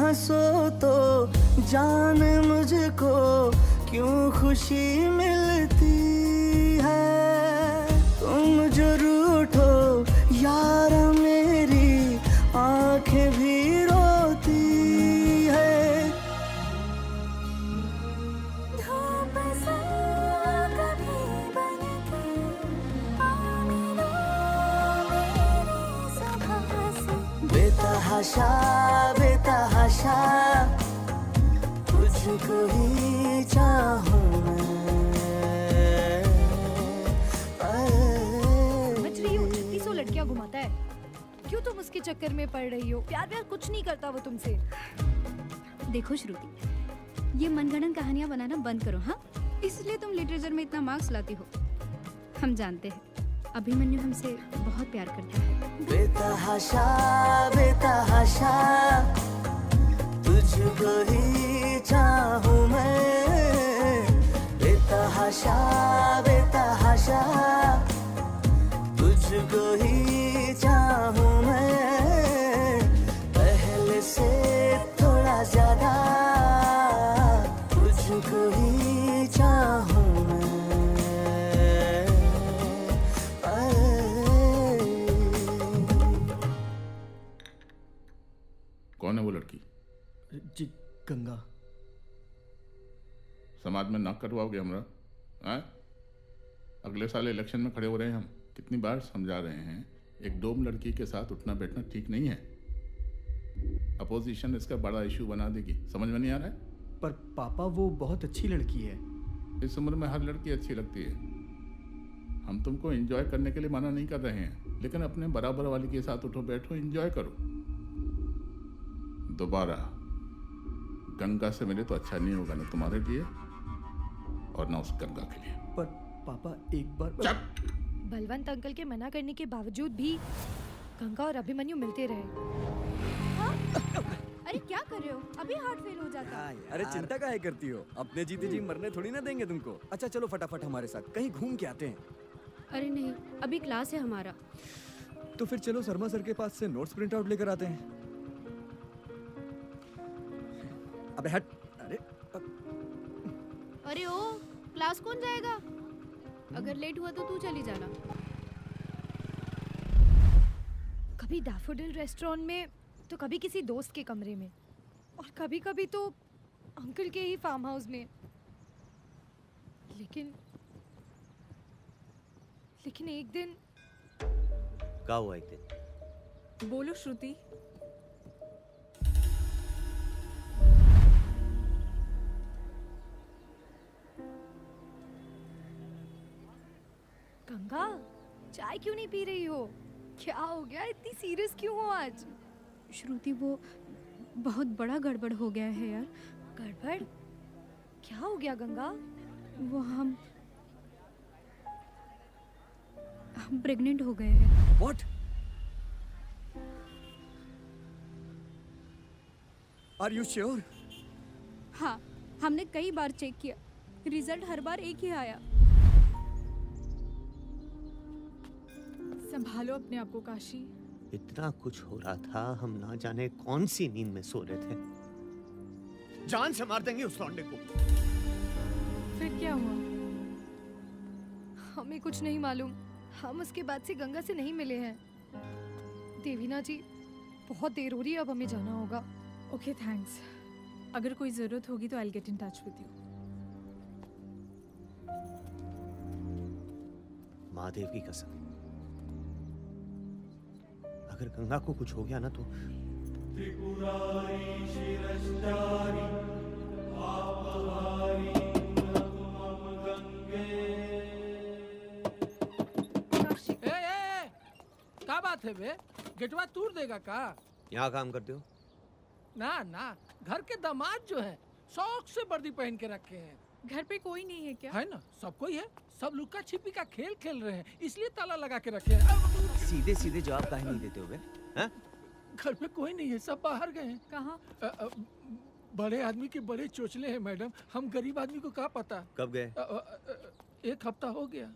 हंसो तो जान मुझको क्यों खुशी मिलती है, तुम जो रूठो यार मेरी आंखें भी रोती है। धूप सा कभी बनके आ मिलो मेरी सुबह से, बेतहाशा बेतहाशा तुझको ही चाहूं मैं। समझ रही हो 3600 लड़कियां घुमाता है, क्यों तुम उसके चक्कर में पड़ रही हो? प्यार प्यार कुछ नहीं करता वो तुमसे। देखो श्रुति, ये मनगढ़ंत कहानियां बनाना बंद करो। हाँ, इसलिए तुम लिटरेचर में इतना मार्क्स लाती हो। हम जानते हैं अभिमन्यु हमसे बहुत प्यार करता है। बेतहाशा बेतहाशा तुझको ही चाहूं मैं, बेतहाशा बेतहाशा तुझको ही चाहूं मैं, पहले से थोड़ा ज्यादा तुझको ही चाहूं मैं। कौन है वो लड़की? जी गंगा। समाज में नाक कटवाओगे हमरा? हैं? अगले साल इलेक्शन में खड़े हो रहे हैं हम, कितनी बार समझा रहे हैं एक डोम लड़की के साथ उठना बैठना ठीक नहीं है। अपोजिशन इसका बड़ा इशू बना देगी, समझ में नहीं आ रहा है? पर पापा वो बहुत अच्छी लड़की है। इस उम्र में हर लड़की अच्छी लगती है। हम तुमको एंजॉय करने के लिए मना नहीं कर रहे हैं, लेकिन अपने बराबर वाली के साथ उठो बैठो, एंजॉय करो। दोबारा गंगा से मिले तो अच्छा नहीं होगा, ना तुम्हारे लिए और ना उस गंगा के लिए। पर पापा एक बार बलवंत अंकल के मना करने के बावजूद भी गंगा और अभिमन्यु मिलते रहे। अरे क्या कर रहे हो? अभी हार्ट फेल हो जाता। अरे चिंता काहे करती हो, अपने जीते जी मरने थोड़ी ना देंगे तुमको। अच्छा चलो फटाफट हमारे साथ कहीं घूम के आते हैं। अरे नहीं, अभी क्लास है हमारा। तो फिर चलो शर्मा सर के पास से नोट्स प्रिंट आउट लेकर आते हैं। अबे हट। अरे ओ, क्लास कौन जाएगा? अगर लेट हुआ तो तू चली जाना। कभी डैफोडिल रेस्टोरेंट में तो कभी किसी दोस्त के कमरे में, और कभी कभी तो अंकल के ही फार्म हाउस में। लेकिन एक दिन क्या हुआ एक दिन? बोलो श्रुति। गंगा, चाय क्यों नहीं पी रही हो? क्या हो गया? इतनी सीरियस क्यों हो आज? श्रुति, वो बहुत बड़ा गड़बड़ हो गया है यार। गड़बड़? क्या हो गया गंगा? वो हम प्रेग्नेंट हो गए हैं। What? Are you sure? हाँ, हमने कई बार चेक किया, रिजल्ट हर बार एक ही आया। संभालो अपने आप को काशी। इतना कुछ हो रहा था, हम ना जाने कौन सी नींद में सो रहे थे। जान से मार देंगे उस लौंडे को। फिर क्या हुआ? हमें कुछ नहीं मालूम। हम उसके बाद से गंगा से नहीं मिले हैं। देवीना जी बहुत देर हो रही है, अब हमें जाना होगा। Okay thanks. अगर कोई ज़रूरत होगी तो I will get in touch with you. Mahadev की कसम, अगर गंगा को कुछ हो गया ना तो त्रिपुरारी शिरश्चारी पापहारी नमः गंगे। क्या बात है बे? गेटवा तोड़ देगा का? यहाँ काम करते हो? ना ना, घर के दामाद जो है शौक से वर्दी पहन के रखे हैं। घर पे कोई नहीं है क्या? है ना, सब कोई है। सब लुक्का छिपी का खेल खेल रहे हैं, इसलिए ताला लगा के रखे हैं। सीधे सीधे जवाब काहे नहीं देते हो बे? हैं? घर पे कोई नहीं है, सब बाहर गए हैं। कहाँ? बड़े आदमी के बड़े चोचले हैं मैडम, हम गरीब आदमी को क्या पता। कब गए? 1 हफ्ता हो गया।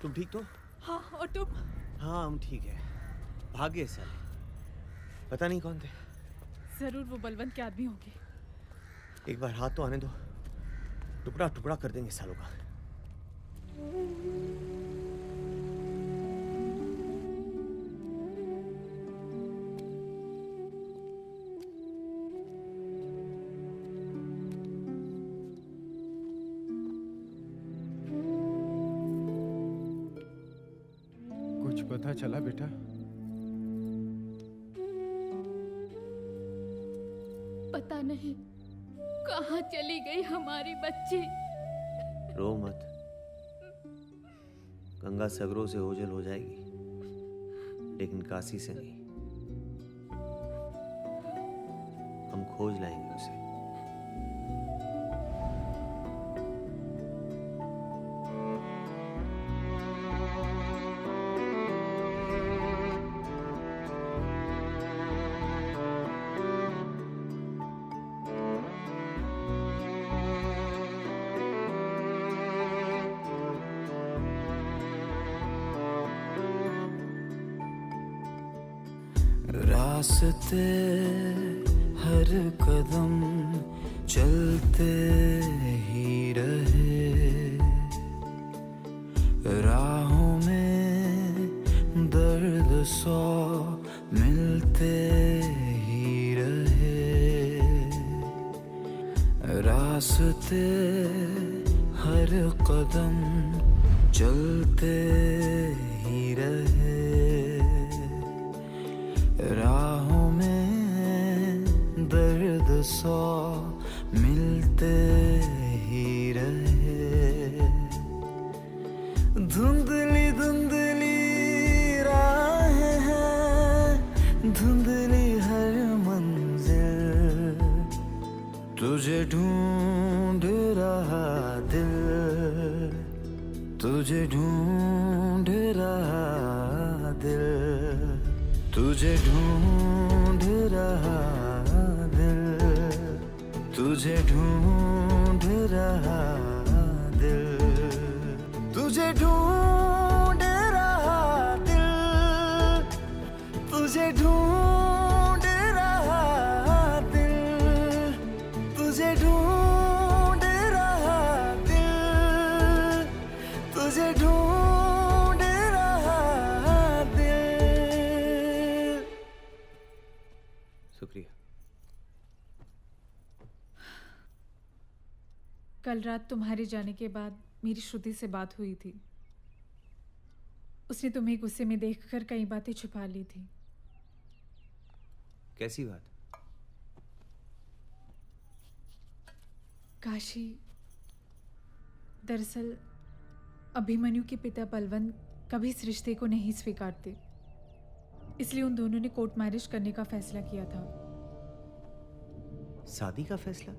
तुम ठीक तो? हाँ, और तुम? हाँ हम ठीक है। भागे साले, पता नहीं कौन थे। जरूर वो बलवंत के आदमी होंगे। एक बार हाथ तो आने दो, टुकड़ा टुकड़ा कर देंगे सालों का। कुछ पता चला बेटा? पता नहीं कहाँ चली गई हमारी बच्ची। रो मत, गंगा सगरों से ओझल हो जाएगी, लेकिन काशी से नहीं। हम खोज लाएंगे उसे। रास्ते हर कदम चलते ही रहे, राहों में दर्द सौ मिलते ही रहे। रास्ते हर कदम चलते ही रहे, राहों में दर्द सौ मिलते ही रहे। धुंधली धुंधली राहें हैं, धुंधली हर मंजिल, तुझे ढूंढ रहा दिल, तुझे ढूंढ रहा दिल, तुझे ढूंढ रहा दिल, तुझे ढूंढ रहा दिल, तुझे ढूंढ रहा दिल, तुझे ढूंढ रहा दिल, तुझे ढूंढ रहा दिल, तुझे ढूंढ रहा दिल। शुक्रिया। कल रात तुम्हारे जाने के बाद मेरी श्रुति से बात हुई थी। उसने तुम्हें गुस्से में देखकर कई बातें छुपा ली थी। कैसी बात? काशी, दरअसल अभिमन्यु के पिता बलवंत कभी इस रिश्ते को नहीं स्वीकारते, इसलिए उन दोनों ने कोर्ट मैरिज करने का फैसला किया था। शादी का फैसला?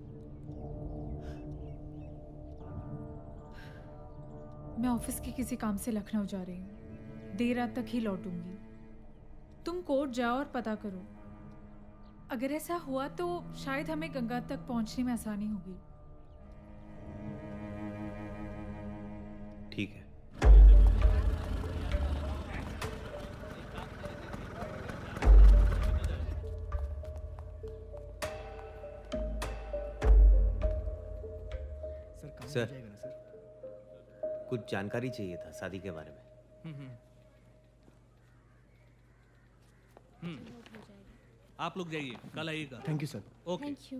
मैं ऑफिस के किसी काम से लखनऊ जा रही हूँ। देर रात तक ही लौटूंगी। तुम कोर्ट जाओ और पता करो। अगर ऐसा हुआ तो शायद हमें गंगा तक पहुंचने में आसानी होगी। ठीक है। सर, कुछ जानकारी चाहिए था शादी के बारे में। आप लोग जाइए, कल आइएगा। Thank you sir. Okay. Thank you.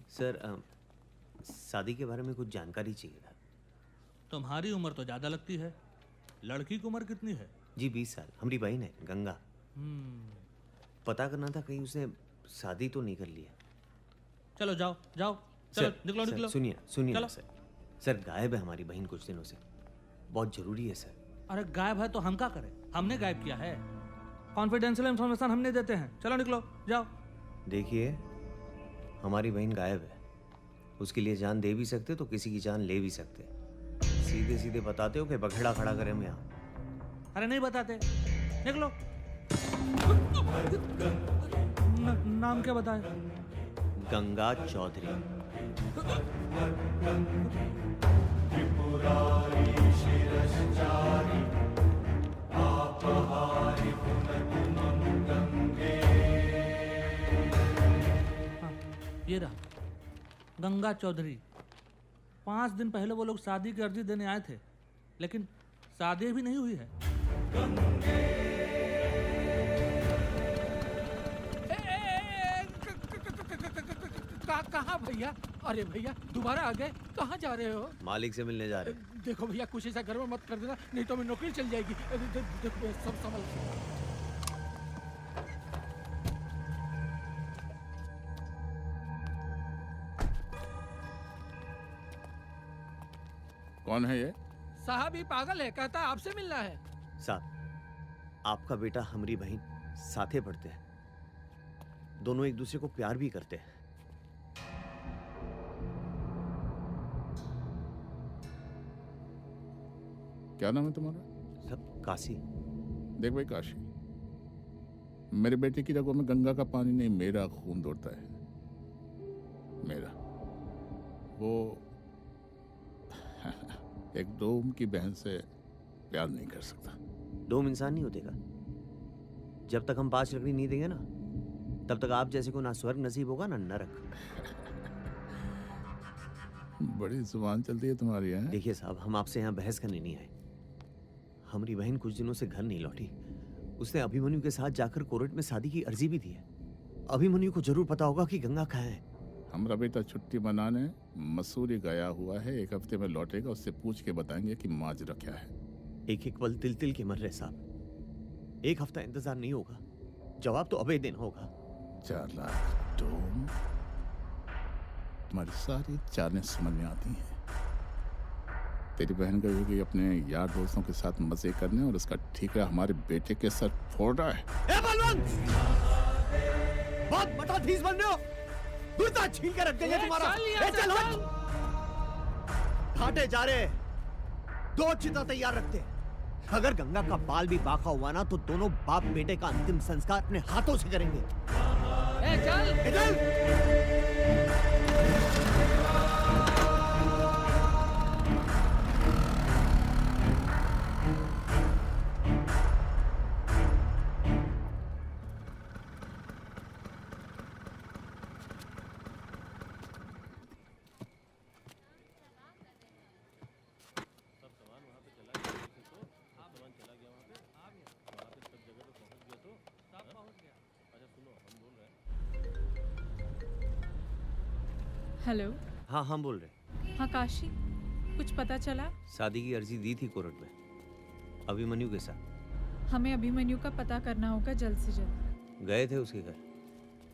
Sir, शादी के बारे में कुछ जानकारी चाहिए था। तुम्हारी उम्र तो ज्यादा लगती है, लड़की की उम्र कितनी है? जी 20 साल। हमारी बहन है गंगा। पता करना था कहीं उसने शादी तो नहीं कर लिया। चलो जाओ जाओ, चलो निकलो निकलो। सुनिए सुनिए ना सर। सर गायब है हमारी बहन कुछ दिनों से, बहुत जरूरी है सर। अरे गायब है तो हम क्या करें? हमने गायब किया है। कॉन्फिडेंशियल इंफॉर्मेशन हमने देते हैं। चलो निकलो जाओ। देखिए हमारी बहन गायब है, उसके लिए जान दे भी सकते तो किसी की जान ले भी सकते। सीधे सीधे बताते हो कि बखेड़ा खड़ा करें हम यहाँ। अरे नहीं बताते, निकलो। नाम क्या बताए? गंगा चौधरी। ये रहा गंगा चौधरी। 5 दिन पहले वो लोग शादी की अर्जी देने आए थे, लेकिन शादी भी नहीं हुई है। कहाँ भैया? अरे भैया दोबारा आ गए, कहाँ जा रहे हो? मालिक से मिलने जा रहे। देखो भैया कुछ ऐसा घर में मत कर देना, नहीं तो मेरी नौकरी चल जाएगी। देखो भैया सब संभल। कौन है ये? साहब ये पागल है, कहता है आपसे मिलना है। साहब आपका बेटा हमारी बहन साथे पढ़ते हैं, दोनों एक दूसरे को प्यार भी करते हैं। क्या नाम है तुम्हारा? सब काशी। देख भाई काशी, मेरे बेटे की रगों में गंगा का पानी नहीं, मेरा खून दौड़ता है। मेरा वो एक डोम की बहन से प्यार नहीं कर सकता। डोम इंसान नहीं होतेगा। जब तक हम 5 लकड़ी नहीं देंगे ना, तब तक आप जैसे को ना स्वर्ग नसीब होगा ना नरक। बड़ी जुबान चलती है तुम्हारी है। देखिए साहब, हम आपसे यहाँ बहस करने नहीं आए। हमारी बहन कुछ दिनों से घर नहीं लौटी। उसने अभिमन्यु के साथ जाकर कोर्ट में शादी की अर्जी भी दी है। अभिमन्यु को जरूर पता होगा कि गंगा कहाँ है। हमारा बेटा छुट्टी मनाने मसूरी गया हुआ है, 1 हफ्ते में लौटेगा। उससे पूछ के बताएंगे कि माजरा क्या है। एक पल तिल तिल के मर रहे साहब। 1 हफ्ता इंतजार नहीं होगा, जवाब तो अबे दिन होगा। 4 लाख डोम, तुम्हारी सारी चालें समझ में आती हैं। तेरी बहन गई होगी अपने यार दोस्तों के साथ मजे करने, और उसका ठीकरा हमारे बेटे के सर फोड़ रहा है। बहुत बटाधीस बन रहे हो। दूसरा छीन के रख देंगे तुम्हारा। चल घाटे जा रहे, 2 चिता तैयार रखते। अगर गंगा का बाल भी बाका हुआ ना, तो दोनों बाप बेटे का अंतिम संस्कार अपने हाथों से करेंगे। चल। हेलो। हाँ हाँ बोल रहे। हाँ काशी, कुछ पता चला? शादी की अर्जी दी थी कोर्ट में अभिमन्यु के साथ। हमें अभिमन्यु का पता करना होगा जल्द से जल्द। गए थे उसके घर,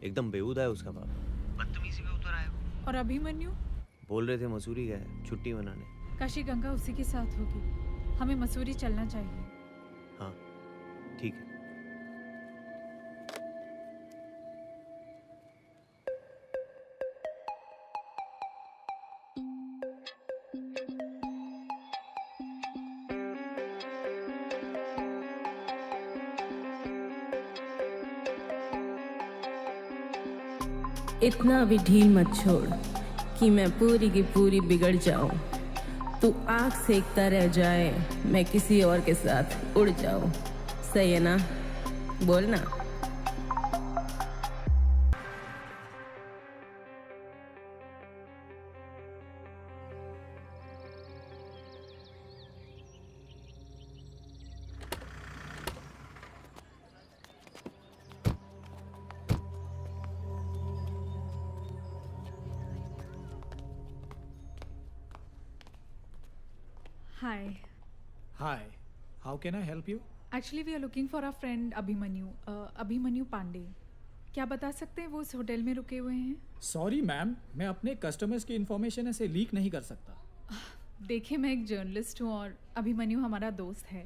एकदम बेहुदा है उसका बाप। बदतमीजी में उतर आया वो। और अभिमन्यु? बोल रहे थे मसूरी गए छुट्टी मनाने। काशी गंगा उसी के साथ होगी, हमें मसूरी चलना चाहिए। हाँ ठीक है। इतना भी ढील मत छोड़ कि मैं पूरी की पूरी बिगड़ जाऊं। तू आग सेकता रह जाए, मैं किसी और के साथ उड़ जाऊं। सही है ना? बोल ना। Hi. Hi. How can I help you? Actually, we are looking for our friend Abhimanyu. Abhimanyu Pandey. क्या बता सकते हैं वो इस होटल में रुके हुए हैं? सॉरी मैम, मैं अपने कस्टमर्स की इन्फॉर्मेशन ऐसे लीक नहीं कर सकता। देखिए, मैं एक जर्नलिस्ट हूँ और अभिमन्यु हमारा दोस्त है।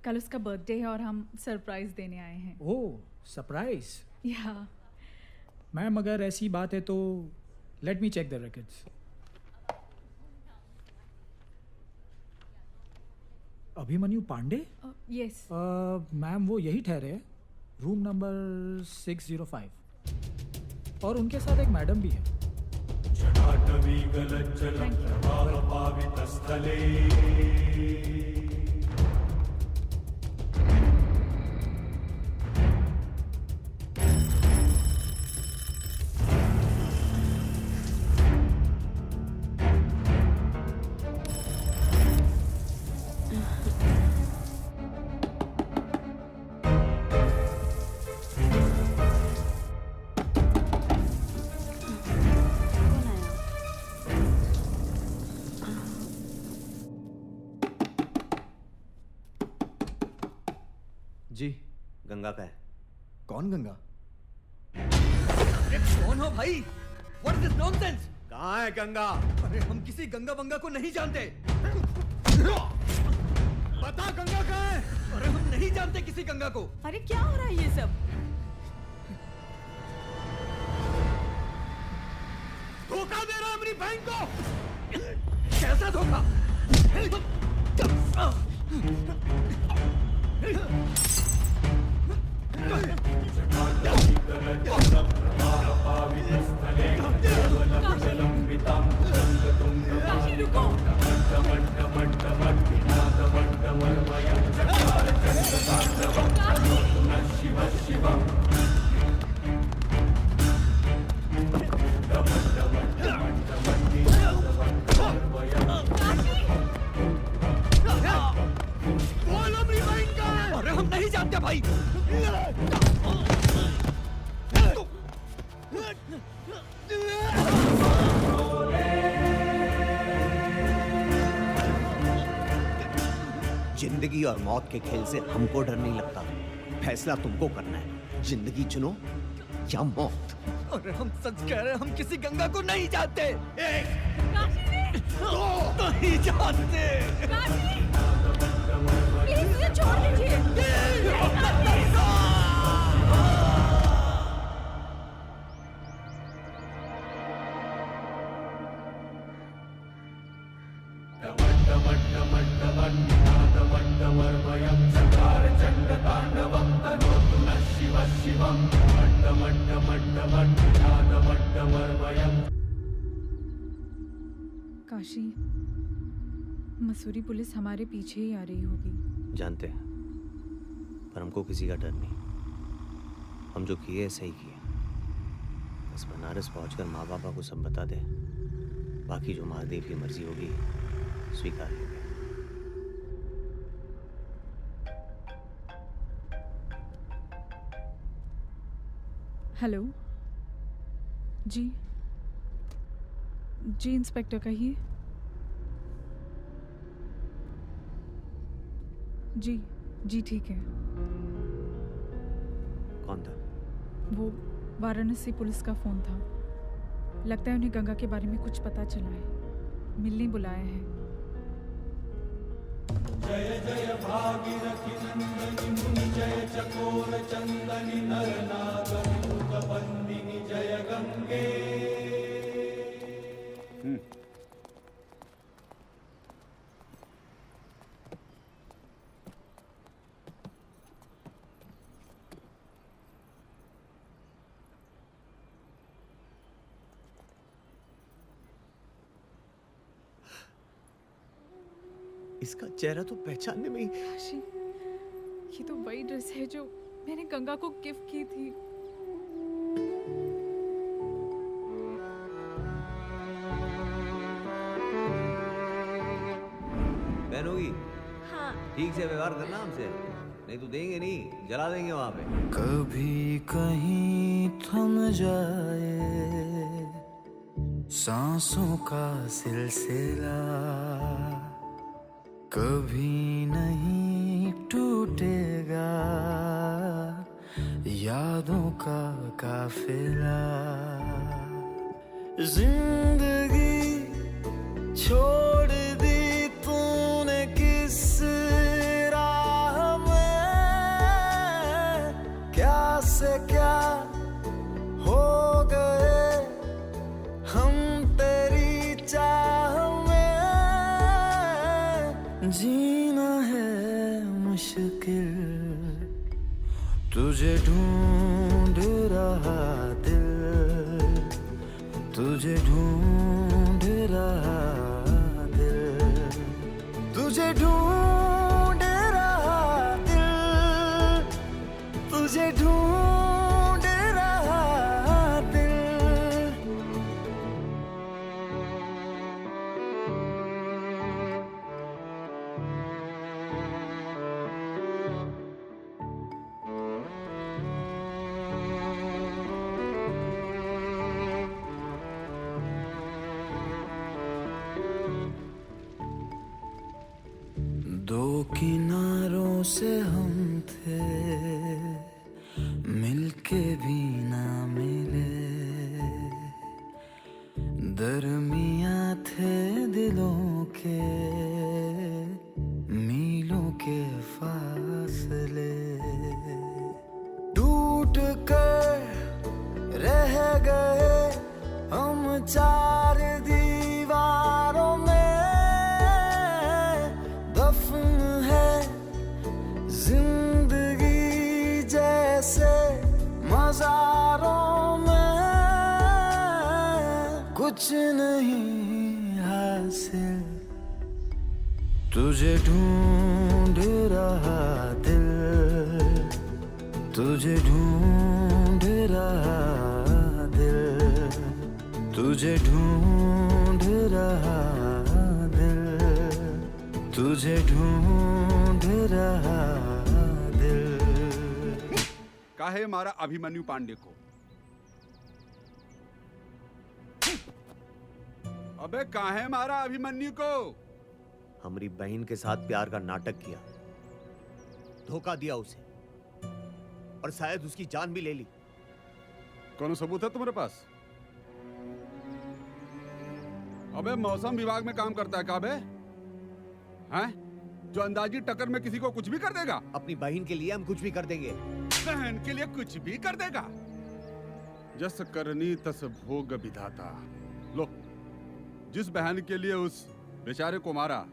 कल उसका बर्थडे है और हम सरप्राइज देने आए हैं। ओह, सरप्राइज। या मैम, अगर ऐसी बात है तो let me check the records. Abhimanyu Pandey? Yes. Ma'am, वो यही ठहरे हैं, रूम नंबर 605। और उनके साथ एक मैडम भी है। जी, गंगा का है। कौन गंगा? कौन हो भाई? What is this nonsense? कहाँ है गंगा? अरे हम किसी गंगा बंगा को नहीं जानते। बता गंगा कहाँ है? अरे हम नहीं जानते किसी गंगा को। अरे क्या हो रहा है ये सब? धोखा दे रहा है अपनी बहन को। कैसा धोखा? अरे हम नहीं जानते भाई। जिंदगी और मौत के खेल से हमको डर नहीं लगता। फैसला तुमको करना है, जिंदगी चुनो या मौत। अरे हम सच कह रहे हैं, हम किसी गंगा को नहीं जानते। नहीं जानते। प्लीज मुझे छोड़ दीजिए। काशी, मसूरी पुलिस हमारे पीछे ही आ रही होगी। जानते हैं, पर हमको किसी का डर नहीं। हम जो किए सही किए। बस बनारस पहुंचकर माँ बापा को सब बता दे। बाकी जो महादेव की मर्जी होगी स्वीकार होगी। हेलो जी। जी इंस्पेक्टर कहिए। जी जी ठीक है। कौन था? वो वाराणसी पुलिस का फ़ोन था। लगता है उन्हें गंगा के बारे में कुछ पता चला है। मिलने बुलाया है। जय जय भागीरथी नंदनी मुनि जय चकोर चंदनी नर नाग भूत बंदिनी जय गंगे। इसका चेहरा तो पहचानने में ही। काशी, ये तो वही ड्रेस है जो मैंने गंगा को गिफ्ट की थी। पहनोगी? हाँ। ठीक से व्यवहार करना हमसे, नहीं तो देंगे नहीं, जला देंगे वहां पे। कभी कहीं थम जाए सांसों का सिलसिला, कभी नहीं टूटेगा यादों का काफिला। जिंदगी छोड़ दी तूने किस राह में, क्या से क्या हो गए हम तेरी चाह में। जीना है मुश्किल, तुझे ढूंढ रहा दिल, तुझे ढूंढ रहा दिल, तुझे ढूंढ रहा दिल, तुझे ढूंढ रहा दिल। दो किनारों से हम थे, मिलके भी ना मिले, दरमियां थे दिलों के मीलों के फासले। टूट कर रह गए हम चार दीवारों में, दफन है जिंदगी जैसे मज़ारों में। कुछ नहीं हासिल, तुझे ढूंढ रहा दिल, तुझे ढूंढ रहा दिल, तुझे ढूंढ रहा दिल, तुझे ढूंढ रहा दिल। काहे मारा अभिमन्यु पांडे को? अबे काहे मारा अभिमन्यु को? हमारी बहन के साथ प्यार का नाटक किया, धोखा दिया उसे, और शायद उसकी जान भी ले ली। कौन सबूत है तुम्हारे पास? अबे मौसम विभाग में काम करता है काबे? हैं? जो अंदाजी टक्कर में किसी को कुछ भी कर देगा? अपनी बहन के लिए हम कुछ भी कर देंगे। बहन के लिए कुछ भी कर देगा? जस करनी तस भोग विधाता। लो, जिस बहन के लिए उस बेचारे को मारा,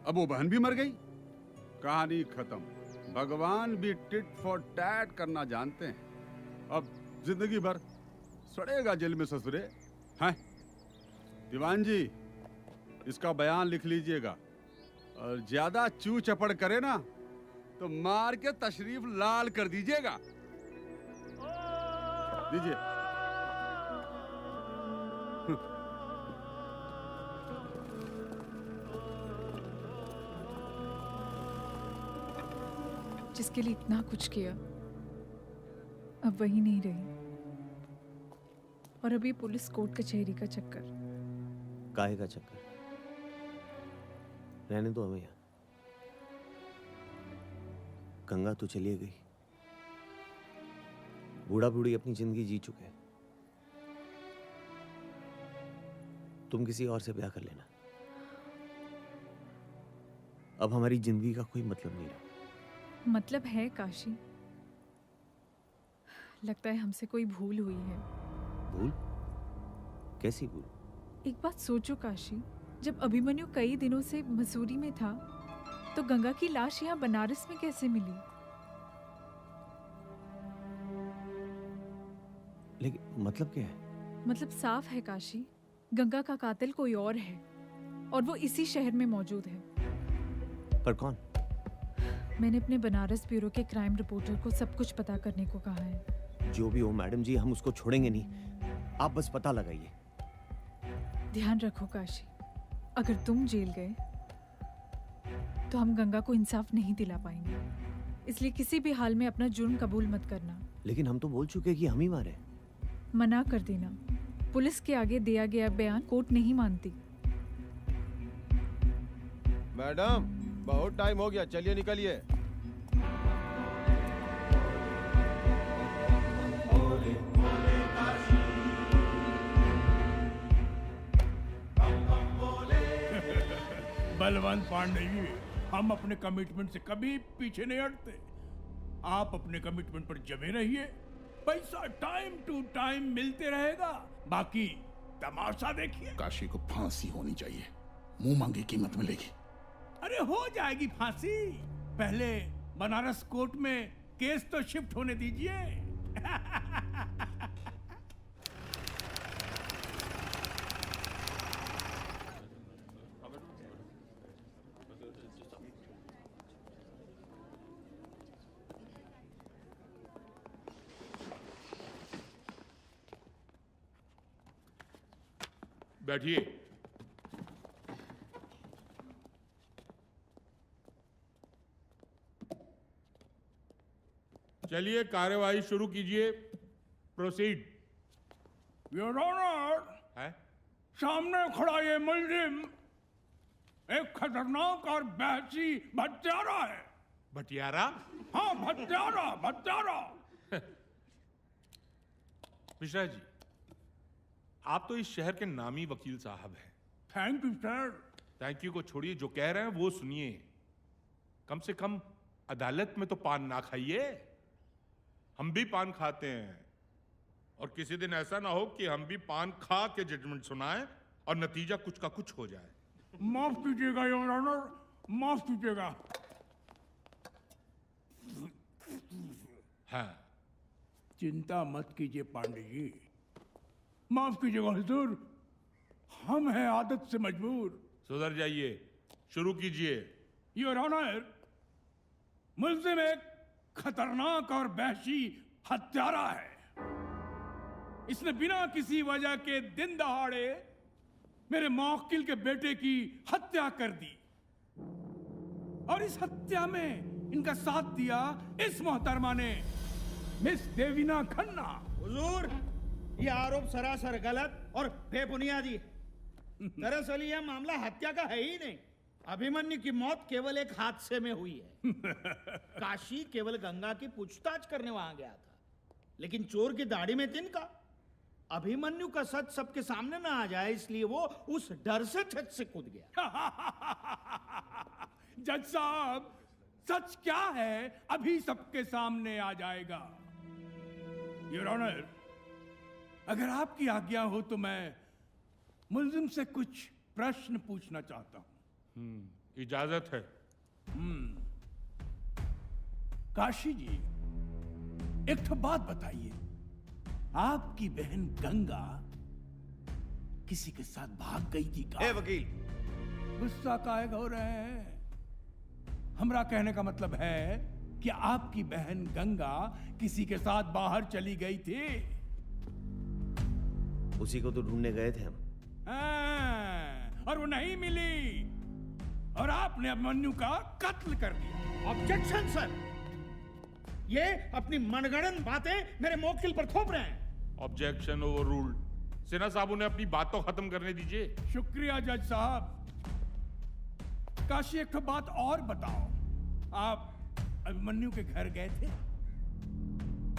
अब वो बहन भी मर गई, कहानी खत्म। भगवान भी टिट फॉर टैट करना जानते हैं। अब जिंदगी भर सड़ेगा जेल में ससुरे। हैं? दीवान जी, इसका बयान लिख लीजिएगा, और ज्यादा चू चपड़ करे ना तो मार के तशरीफ लाल कर दीजिएगा। दीजिए। जिसके लिए इतना कुछ किया, अब वही नहीं रही, और अभी पुलिस कोर्ट कचहरी का चक्कर। काहे का चक्कर? रहने दो हमें यहाँ। गंगा तो चली गई, बूढ़ा बूढ़ी अपनी जिंदगी जी चुके हैं। तुम किसी और से ब्याह कर लेना, अब हमारी जिंदगी का कोई मतलब नहीं रहा। मतलब है काशी, लगता है हमसे कोई भूल हुई है। भूल? कैसी भूल? एक बात सोचो काशी, जब अभिमन्यु कई दिनों से मसूरी में था, तो गंगा की लाश यहाँ बनारस में कैसे मिली? लेकिन मतलब क्या है? मतलब साफ है काशी, गंगा का कातिल कोई और है, और वो इसी शहर में मौजूद है। पर कौन? मैंने अपने बनारस ब्यूरो के क्राइम रिपोर्टर को सब कुछ पता करने को कहा है। जो भी हो मैडम जी, हम उसको छोड़ेंगे नहीं। आप बस पता लगाइए। ध्यान रखो काशी, अगर तुम जेल गए तो हम गंगा को इंसाफ नहीं दिला पाएंगे, इसलिए किसी भी हाल में अपना जुर्म कबूल मत करना। लेकिन हम तो बोल चुके कि हम ही मारे। मना कर देना, पुलिस के आगे दिया गया बयान कोर्ट नहीं मानती। मैडम बहुत टाइम हो गया, चलिए निकलिए। बलवंत पांडे जी, हम अपने कमिटमेंट से कभी पीछे नहीं हटते। आप अपने कमिटमेंट पर जमे रहिए, पैसा टाइम टू टाइम मिलते रहेगा, बाकी तमाशा देखिए। काशी को फांसी होनी चाहिए, मुंह मांगी कीमत मिलेगी। अरे हो जाएगी फांसी, पहले बनारस कोर्ट में केस तो शिफ्ट होने दीजिए। बैठिए। चलिए कार्यवाही शुरू कीजिए। प्रोसीड। योर ऑनर, है? सामने खड़ा ये मुलजिम एक खतरनाक और बहसी भत्यारा है। भटियारा? हाँ, भत्यारा भत्यारा। मिश्रा जी, आप तो इस शहर के नामी वकील साहब हैं। Thank you sir. Thank you को छोड़िए, जो कह रहे हैं वो सुनिए। कम से कम अदालत में तो पान ना खाइए। हम भी पान खाते हैं, और किसी दिन ऐसा ना हो कि हम भी पान खा के जजमेंट सुनाएं और नतीजा कुछ का कुछ हो जाए। माफ कीजिएगा योर ऑनर, माफ कीजिएगा। हाँ, चिंता मत कीजिए पांडे जी, माफ कीजिएगा हुजूर, हम हैं आदत से मजबूर। सुधर जाइए, शुरू कीजिए। योर ऑनर, मुल्जिम एक खतरनाक और वहशी हत्यारा है। इसने बिना किसी वजह के दिन दहाड़े मेरे मौकिल के बेटे की हत्या कर दी, और इस हत्या में इनका साथ दिया इस मोहतरमा ने, मिस देवीना खन्ना। हुजूर, ये आरोप सरासर गलत और बेबुनियादी है। दरअसल यह मामला हत्या का है ही नहीं। अभिमन्यु की मौत केवल एक हादसे में हुई है। काशी केवल गंगा की पूछताछ करने वहां गया था, लेकिन चोर की दाढ़ी में तिनका। अभिमन्यु का सच सबके सामने ना आ जाए, इसलिए वो उस डर से छत से कूद गया। जज साहब, सच क्या है अभी सबके सामने आ जाएगा। योर ऑनर, अगर आपकी आज्ञा हो तो मैं मुल्जिम से कुछ प्रश्न पूछना चाहता हूं। इजाजत है। काशी जी, एक तो बात बताइए, आपकी बहन गंगा किसी के साथ भाग गई थी का? वकील, गुस्सा काहे हो रहे हैं? हमरा कहने का मतलब है कि आपकी बहन गंगा किसी के साथ बाहर चली गई थी। उसी को तो ढूंढने गए थे हम। और वो नहीं मिली, और आपने अभिमन्यु का कत्ल कर दिया। ऑब्जेक्शन सर, ये अपनी मनगढ़ंत बातें मेरे मौकिल पर थोप रहे हैं। Objection over ruled. सिन्हा साहब, उन्हें अपनी बात तो खत्म करने दीजिए। शुक्रिया जज साहब। काशी, एक तो बात और बताओ, आप अभिमन्यु के घर गए थे?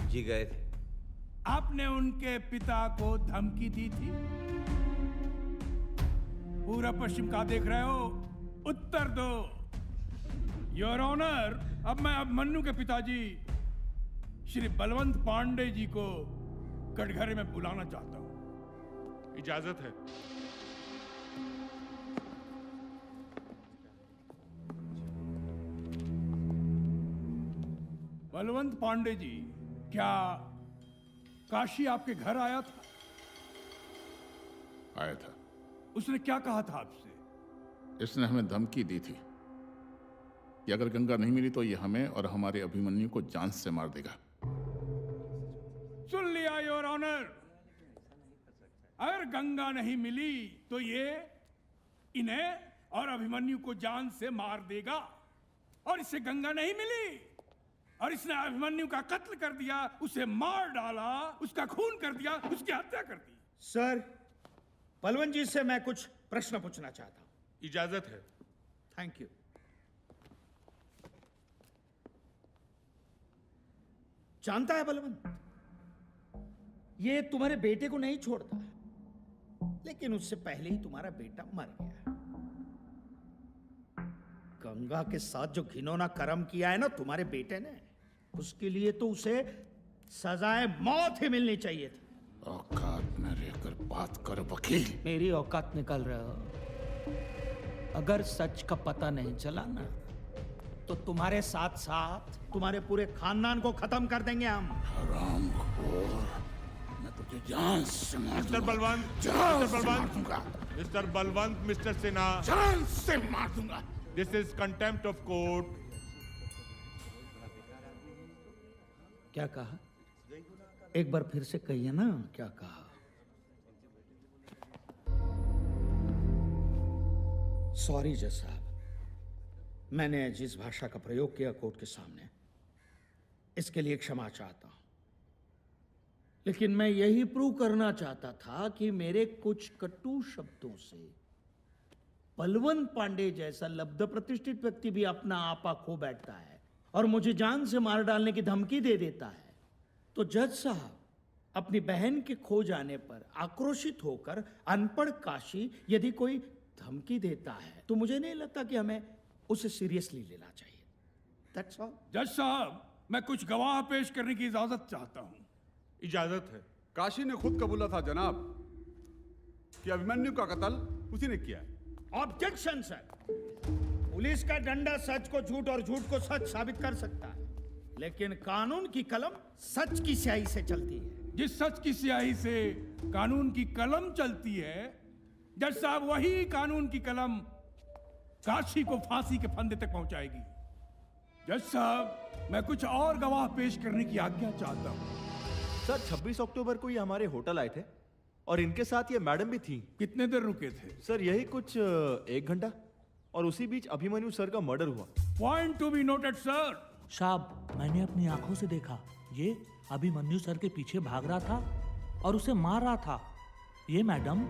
जी गए थे। आपने उनके पिता को धमकी दी थी? पूरब पश्चिम का देख रहे हो, उत्तर दो। योर ऑनर, अब मैं अभिमन्यु के पिताजी श्री बलवंत पांडे जी को कटघरे में बुलाना चाहता हूं। इजाजत है। बलवंत पांडे जी, क्या काशी आपके घर आया था? आया था। उसने क्या कहा था आपसे? इसने हमें धमकी दी थी कि अगर गंगा नहीं मिली तो ये हमें और हमारे अभिमन्यु को जान से मार देगा। सुन लिया योर ऑनर। अगर गंगा नहीं मिली तो ये इन्हें और अभिमन्यु को जान से मार देगा, और इससे गंगा नहीं मिली और इसने अभिमन्यु का कत्ल कर दिया, उसे मार डाला, उसका खून कर दिया, उसकी हत्या कर दी। सर, बलवंत जी से मैं कुछ प्रश्न पूछना चाहता हूं। इजाजत है। Thank you. जानता है बलवंत, ये तुम्हारे बेटे को नहीं छोड़ता, लेकिन उससे पहले ही तुम्हारा बेटा मर गया। गंगा के साथ जो घिनौना कर्म किया है ना तुम्हारे बेटे ने, उसके लिए तो उसे सजाए मौत ही मिलनी चाहिए थी। औकात में रहकर बात कर वकील। मेरी औकात निकाल रहे हो। अगर सच का पता नहीं चला ना, तो तुम्हारे साथ साथ तुम्हारे पूरे खानदान को खत्म कर देंगे हम। हरामखोर, मैं तुझे जान से मार मिस्टर दूंगा। बलवंत, जान मिस्टर से मार बलवंत, दूंगा। मिस्टर बलवंत, मिस्टर सिन्हा, जान से मार दूंगा। This is contempt of court. क्या कहा? एक बार फिर से कहिए ना, क्या कहा? सॉरी जज साहब, मैंने जिस भाषा का प्रयोग किया कोर्ट के सामने, इसके लिए क्षमा चाहता हूं। लेकिन मैं यही प्रूव करना चाहता था कि मेरे कुछ कटु शब्दों से बलवंत पांडे जैसा लब्ध प्रतिष्ठित व्यक्ति भी अपना आपा खो बैठता है और मुझे जान से मार डालने की धमकी दे देता है। तो जज साहब, अपनी बहन के खो जाने पर आक्रोशित होकर अनपढ़ काशी यदि कोई धमकी देता है, तो मुझे नहीं लगता कि हमें उसे सीरियसली लेना चाहिए। That's all. जज साहब, मैं कुछ गवाह पेश करने की इजाजत चाहता हूं। इजाजत है। काशी ने खुद कबूला था जनाब कि अभिमन्यु का कत्ल उसी ने किया है। Objection sir. पुलिस का डंडा सच को झूठ और झूठ को सच साबित कर सकता है, लेकिन कानून की कलम सच की स्याही से चलती है। जिस सच की स्याही से कानून की कलम चलती है, जज साहब, वही कानून की कलम काशी को फांसी के फंदे तक पहुंचाएगी। जज साहब, मैं कुछ और गवाह पेश करने की आज्ञा चाहता हूं। सर, 26 अक्टूबर को ये हमारे होटल आए थे और इनके साथ ये मैडम भी थी। कितने देर रुके थे? सर, यही कुछ 1 घंटा, और उसी बीच अभिमन्यु सर का मर्डर हुआ। Point to be noted sir. साहब, मैंने अपनी आंखों से देखा, ये अभिमन्यु सर के पीछे भाग रहा था और उसे मार रहा था। ये मैडम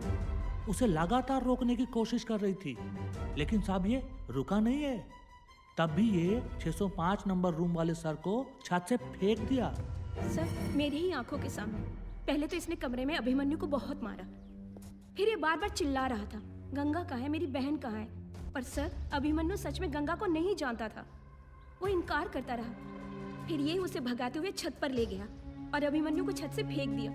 उसे लगातार रोकने की कोशिश कर रही थी, लेकिन साहब ये रुका नहीं है। तब भी ये 605 नंबर रूम वाले सर को छत से फेंक दिया। सर, मेरी ही आंखों के सामने। पहले तो इसने कमरे में अभिमन्यु को बहुत मारा, फिर ये बार बार चिल्ला रहा था, गंगा कहाँ है, मेरी बहन कहाँ है। पर सर, अभिमन्यु सच में गंगा को नहीं जानता था। वो इनकार करता रहा। फिर ये उसे भगाते हुए छत पर ले गया और अभिमन्यु को छत से फेंक दिया।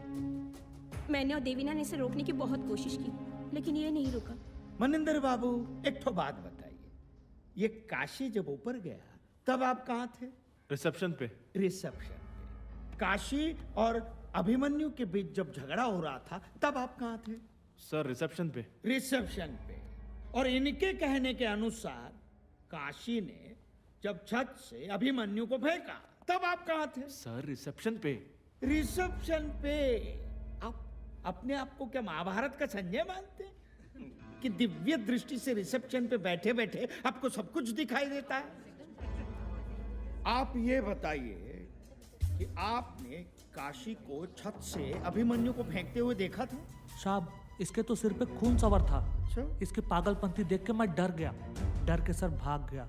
मैंने और देवीना ने इसे रोकने की बहुत कोशिश की, लेकिन ये नहीं रुका। मनिंदर बाबू, एक तो बात बताइए, ये काशी जब ऊपर गया तब आप कहाँ थे? रिसेप्शन पे। रिसेप्शन पे। काशी और अभिमन्यु के बीच जब झगड़ा हो रहा था तब आप कहाँ थे? सर, रिसेप्शन पे। रिसेप्शन पे। और इनके कहने के अनुसार काशी ने जब छत से अभिमन्यु को फेंका तब आप कहाँ थे? सर, रिसेप्शन पे। रिसेप्शन पे। आप अपने आप को क्या महाभारत का संजय मानते हैं कि दिव्य दृष्टि से रिसेप्शन पे बैठे बैठे आपको सब कुछ दिखाई देता है? आप ये बताइए कि आपने काशी को छत से अभिमन्यु को फेंकते हुए देखा था? साहब, इसके तो सिर पे खून सवार था। इसके पागलपंती देख के मैं डर गया। डर के सर भाग गया,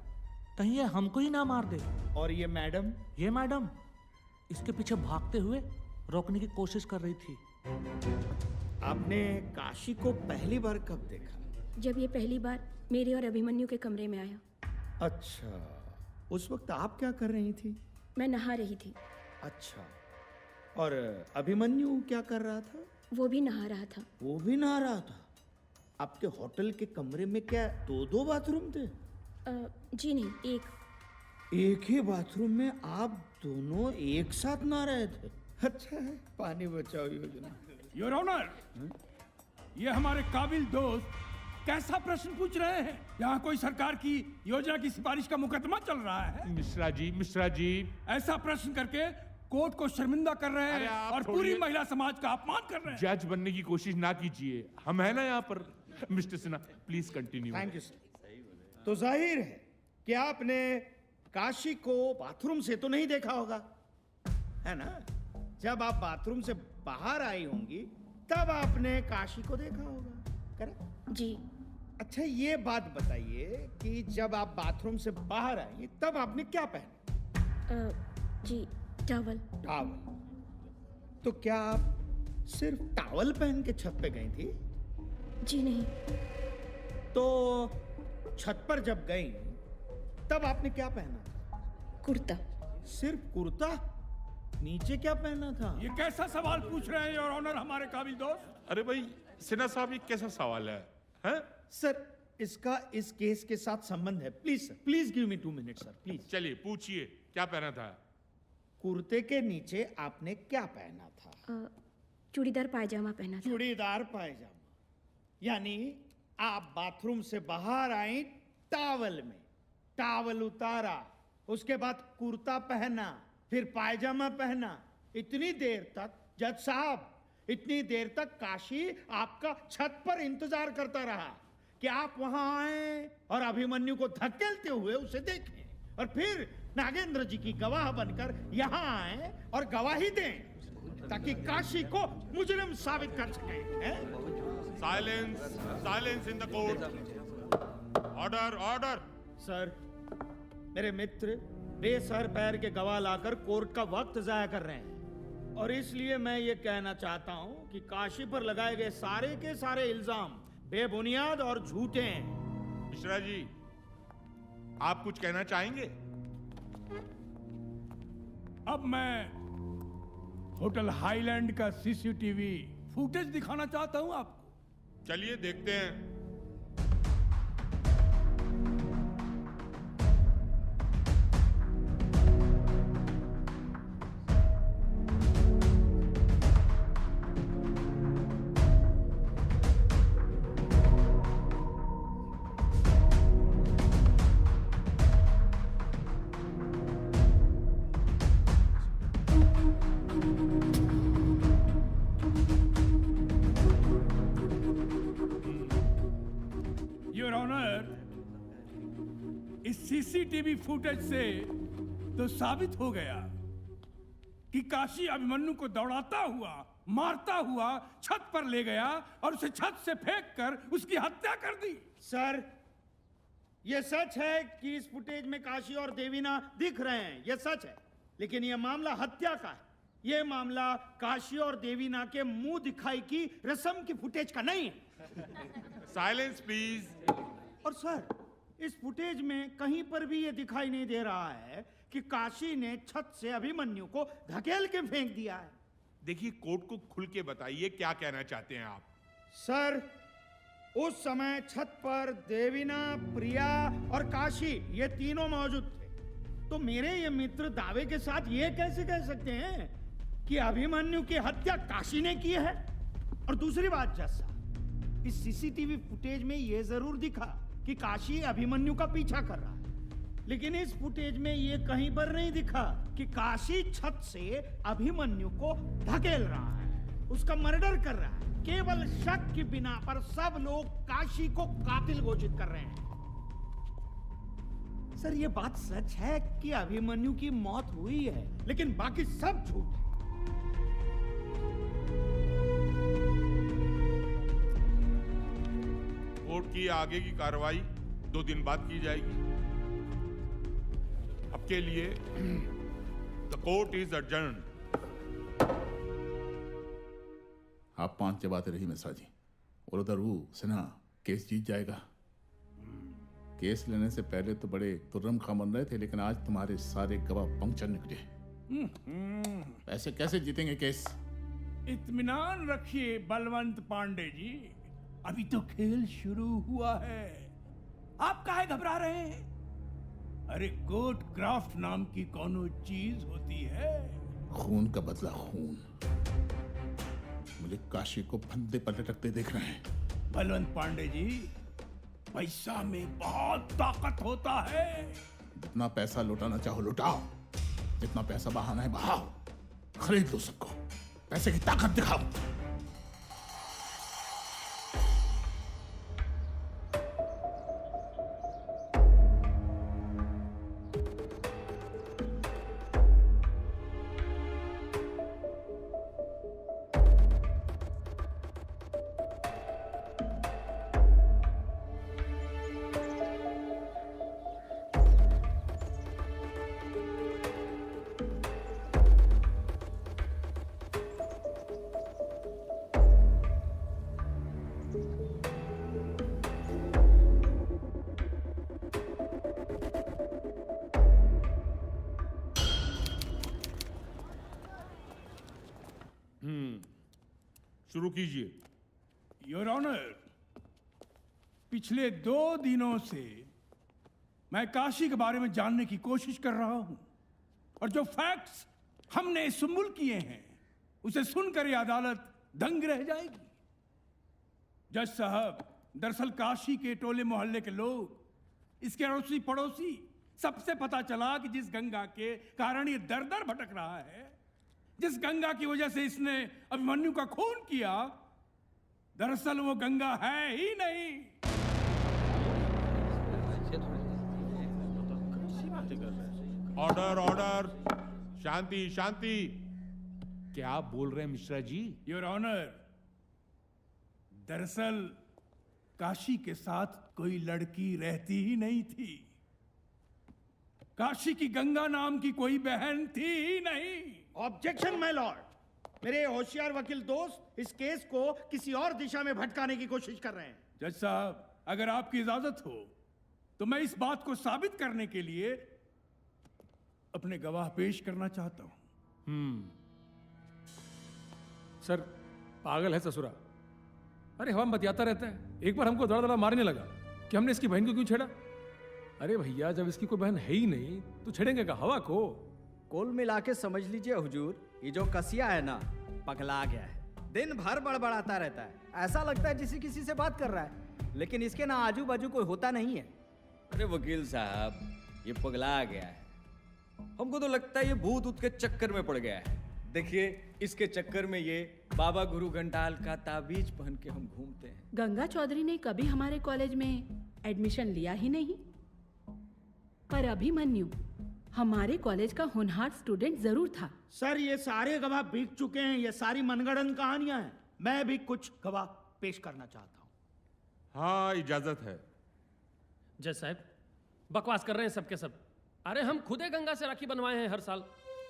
कहीं ये हमको ही ना मार दे। और ये मैडम? ये मैडम इसके पीछे भागते हुए रोकने की कोशिश कर रही थी। आपने काशी को पहली बार कब देखा? जब ये पहली बार मेरे और अभिमन्यु के कमरे में आया। अच्छा, उस वक्त आप क्या कर रही थी? मैं नहा रही थी। अच्छा, और अभिमन्यु क्या कर रहा था? वो भी नहा रहा था। वो भी नहा रहा था? आपके होटल के कमरे में क्या 2-2 बाथरूम थे? जी नहीं, एक ही बाथरूम में आप दोनों एक साथ नहा रहे थे? अच्छा है, पानी बचाओ योजना। योर ऑनर, ये हमारे काबिल दोस्त कैसा प्रश्न पूछ रहे हैं? यहाँ कोई सरकार की योजना की सिफारिश का मुकदमा चल रहा है। मिश्रा जी ऐसा प्रश्न करके कोर्ट को शर्मिंदा कर रहे अरे हैं आप और पूरी महिला समाज का अपमान कर रहे हैं। जज बनने की कोशिश ना कीजिए, हम है ना यहाँ पर। Mister Sinha please continue. Thank you sir. तो जाहिर है कि आपने काशी को बाथरूम से तो नहीं देखा होगा, है ना? जब आप बाथरूम से बाहर आई होंगी तब आपने काशी को देखा होगा, करेक्ट? जी। अच्छा ये बात बताइए कि जब आप बाथरूम से बाहर आई तब आपने क्या पहना? जी टॉवल। टॉवल। तो क्या आप सिर्फ टॉवल पहन के छत पे गई थी? जी नहीं। तो छत पर जब गई तब आपने क्या पहना? कुर्ता। सिर्फ कुर्ता? नीचे क्या पहना था? ये कैसा सवाल पूछ रहे हैं योर ऑनर हमारे काबिल दोस्त? अरे भाई सिन्हा साहब, ये कैसा सवाल है, हैं? सर इसका इस केस के साथ संबंध है। Please sir, please give me 2 minute sir, please. चलिए पूछिए, क्या पहना था? कुर्ते के नीचे आपने क्या पहना था? चूड़ीदार पायजामा पहना था। चूड़ीदार पायजामा, यानी आप बाथरूम से बाहर आई टॉवल में, टॉवल उतारा, उसके बाद कुर्ता पहना, फिर पायजामा पहना। इतनी देर तक जज साहब, इतनी देर तक काशी आपका छत पर इंतजार करता रहा कि आप वहां आए और अभिमन्यु को धकेलते हुए उसे देखें, और फिर नागेंद्र जी की गवाह बनकर यहां आए और गवाही दें ताकि काशी को मुजरिम साबित कर सकें। Silence, silence in the court. Order, order. Sir, मेरे मित्र बेसर पैर के गवाह लाकर कोर्ट का वक्त जाया कर रहे हैं, और इसलिए मैं ये कहना चाहता हूं कि काशी पर लगाए गए सारे के सारे इल्जाम बेबुनियाद और झूठे हैं। मिश्रा जी, आप कुछ कहना चाहेंगे? अब मैं होटल हाईलैंड का सीसीटीवी फुटेज दिखाना चाहता हूं आपको। चलिए देखते हैं। योर ऑनर, इस सीसीटीवी फुटेज से तो साबित हो गया कि काशी अभिमन्यु को दौड़ाता हुआ, मारता हुआ छत पर ले गया और उसे छत से फेंककर उसकी हत्या कर दी। सर, यह सच है कि इस फुटेज में काशी और देवीना दिख रहे हैं, यह सच है, लेकिन यह मामला हत्या का है। यह मामला काशी और देवीना के मुंह दिखाई की रस्म की फुटेज का नहीं है। Silence please. और सर, इस फुटेज में कहीं पर भी यह दिखाई नहीं दे रहा है कि काशी ने छत से अभिमन्यु को धकेल के फेंक दिया है। देखिए, कोर्ट को खुल के बताइए क्या कहना चाहते हैं आप। सर, उस समय छत पर देवीना, प्रिया और काशी ये तीनों मौजूद थे, तो मेरे ये मित्र दावे के साथ ये कैसे कह सकते हैं कि अभिमन्यु की हत्या काशी ने की है? और दूसरी बात जज साहब, इस सीसीटीवी फुटेज में ये जरूर दिखा कि काशी अभिमन्यु का पीछा कर रहा है, लेकिन इस फुटेज में ये कहीं पर नहीं दिखा कि काशी छत से अभिमन्यु को धकेल रहा है, उसका मर्डर कर रहा है। केवल शक की बिना पर सब लोग काशी को कातिल घोषित कर रहे हैं। सर, ये बात सच है कि अभिमन्यु की मौत हुई है, लेकिन बाकी सब झूठ है। कोर्ट की आगे की कार्रवाई 2 दिन बाद की जाएगी। अब के लिए द कोर्ट इज अडजर्न्ड। आप 5 जबाते रही मिश्रा जी, और उधर वो सिन्हा केस जीत जाएगा। केस लेने से पहले तो बड़े तुर्रम खां बन रहे थे, लेकिन आज तुम्हारे सारे गवाह पंक्चर निकले। ऐसे कैसे जीतेंगे केस? इत्मीनान रखिए बलवंत पांडे जी, अभी तो खेल शुरू हुआ है। आप काहे घबरा रहे हैं? अरे कोर्ट क्राफ्ट नाम की कोनो चीज होती है। खून का बदला खून। मुझे काशी को फंदे पर लटकते देख रहे हैं। बलवंत पांडे जी, पैसा में बहुत ताकत होता है। जितना पैसा लुटाना चाहो लुटाओ, जितना पैसा बहाना है बहाओ, खरीद लो सबको, पैसे की ताकत दिखाओ। शुरू कीजिए। योर ऑनर, पिछले 2 दिनों से मैं काशी के बारे में जानने की कोशिश कर रहा हूं और जो फैक्ट्स हमने सुम्बुल किए हैं उसे सुनकर ये अदालत दंग रह जाएगी। जज साहब, दरअसल काशी के टोले मोहल्ले के लोग, इसके अड़ोसी पड़ोसी, सबसे पता चला कि जिस गंगा के कारण ये दर दर भटक रहा है, जिस गंगा की वजह से इसने अभिमन्यु का खून किया, दरअसल वो गंगा है ही नहीं। ऑर्डर ऑर्डर, शांति शांति। क्या बोल रहे हैं मिश्रा जी? योर ऑनर, दरअसल काशी के साथ कोई लड़की रहती ही नहीं थी। काशी की गंगा नाम की कोई बहन थी ही नहीं। ऑब्जेक्शन माय लॉर्ड, मेरे होशियार वकील दोस्त इस केस को किसी और दिशा में भटकाने की कोशिश कर रहे हैं। जज साहब, अगर आपकी इजाजत हो तो मैं इस बात को साबित करने के लिए अपने गवाह पेश करना चाहता हूं। सर, पागल है ससुरा। अरे हवा में बतियाता रहता है, एक बार हमको दड़ा दड़ा मारने लगा कि हमने इसकी बहन को क्यों छेड़ा। अरे भैया, जब इसकी कोई बहन है ही नहीं तो छेड़ेंगे का हवा को? कुल मिला के समझ लीजिए हुजूर, ये जो कसिया है ना, पगला गया है। दिन भर बड़बड़ाता रहता है, ऐसा लगता है जैसे किसी से बात कर रहा है, लेकिन इसके ना आजू बाजू कोई होता नहीं है। अरे वकील साहब, ये पगला गया है। हमको तो लगता है ये भूत ऊत के चक्कर में पड़ गया है। देखिए, इसके चक्कर में ये बाबा गुरु घंटाल का ताबीज पहन के हम घूमते हैं। गंगा चौधरी ने कभी हमारे कॉलेज में एडमिशन लिया ही नहीं, पर अभिमन्यु हमारे कॉलेज का होनहार स्टूडेंट जरूर था। सर, ये सारे गवाह बीत चुके हैं, ये सारी मनगढ़ंत कहानियां हैं। मैं भी कुछ गवाह पेश करना चाहता हूं। हाँ, इजाजत है। जज साहब, बकवास कर रहे हैं सबके सब। अरे हम खुदे गंगा से राखी बनवाए हैं हर साल,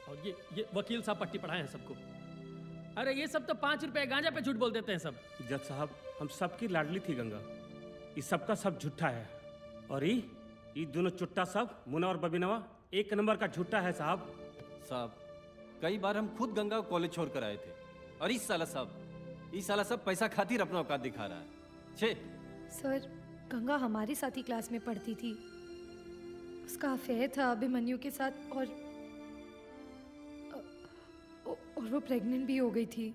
और ये वकील साहब पट्टी पढ़ाए हैं सबको। अरे ये सब तो 5 रुपए गांजा पे झूठ बोल देते हैं सब। जज साहब, हम सबकी लाडली थी गंगा, ये सबका सब झूठा है। और ये दोनों चुट्टा सब, मुना और बबीनवा, 1 नंबर का झूठा है साहब। साहब, कई बार हम खुद गंगा को कॉलेज छोड़ कर आए थे, और इस साला सब पैसा खातिर अपना औकात दिखा रहा है। छे सर, गंगा हमारे साथ ही क्लास में पढ़ती थी। उसका अफेयर था अभिमन्यु के साथ, और वो प्रेग्नेंट भी हो गई थी।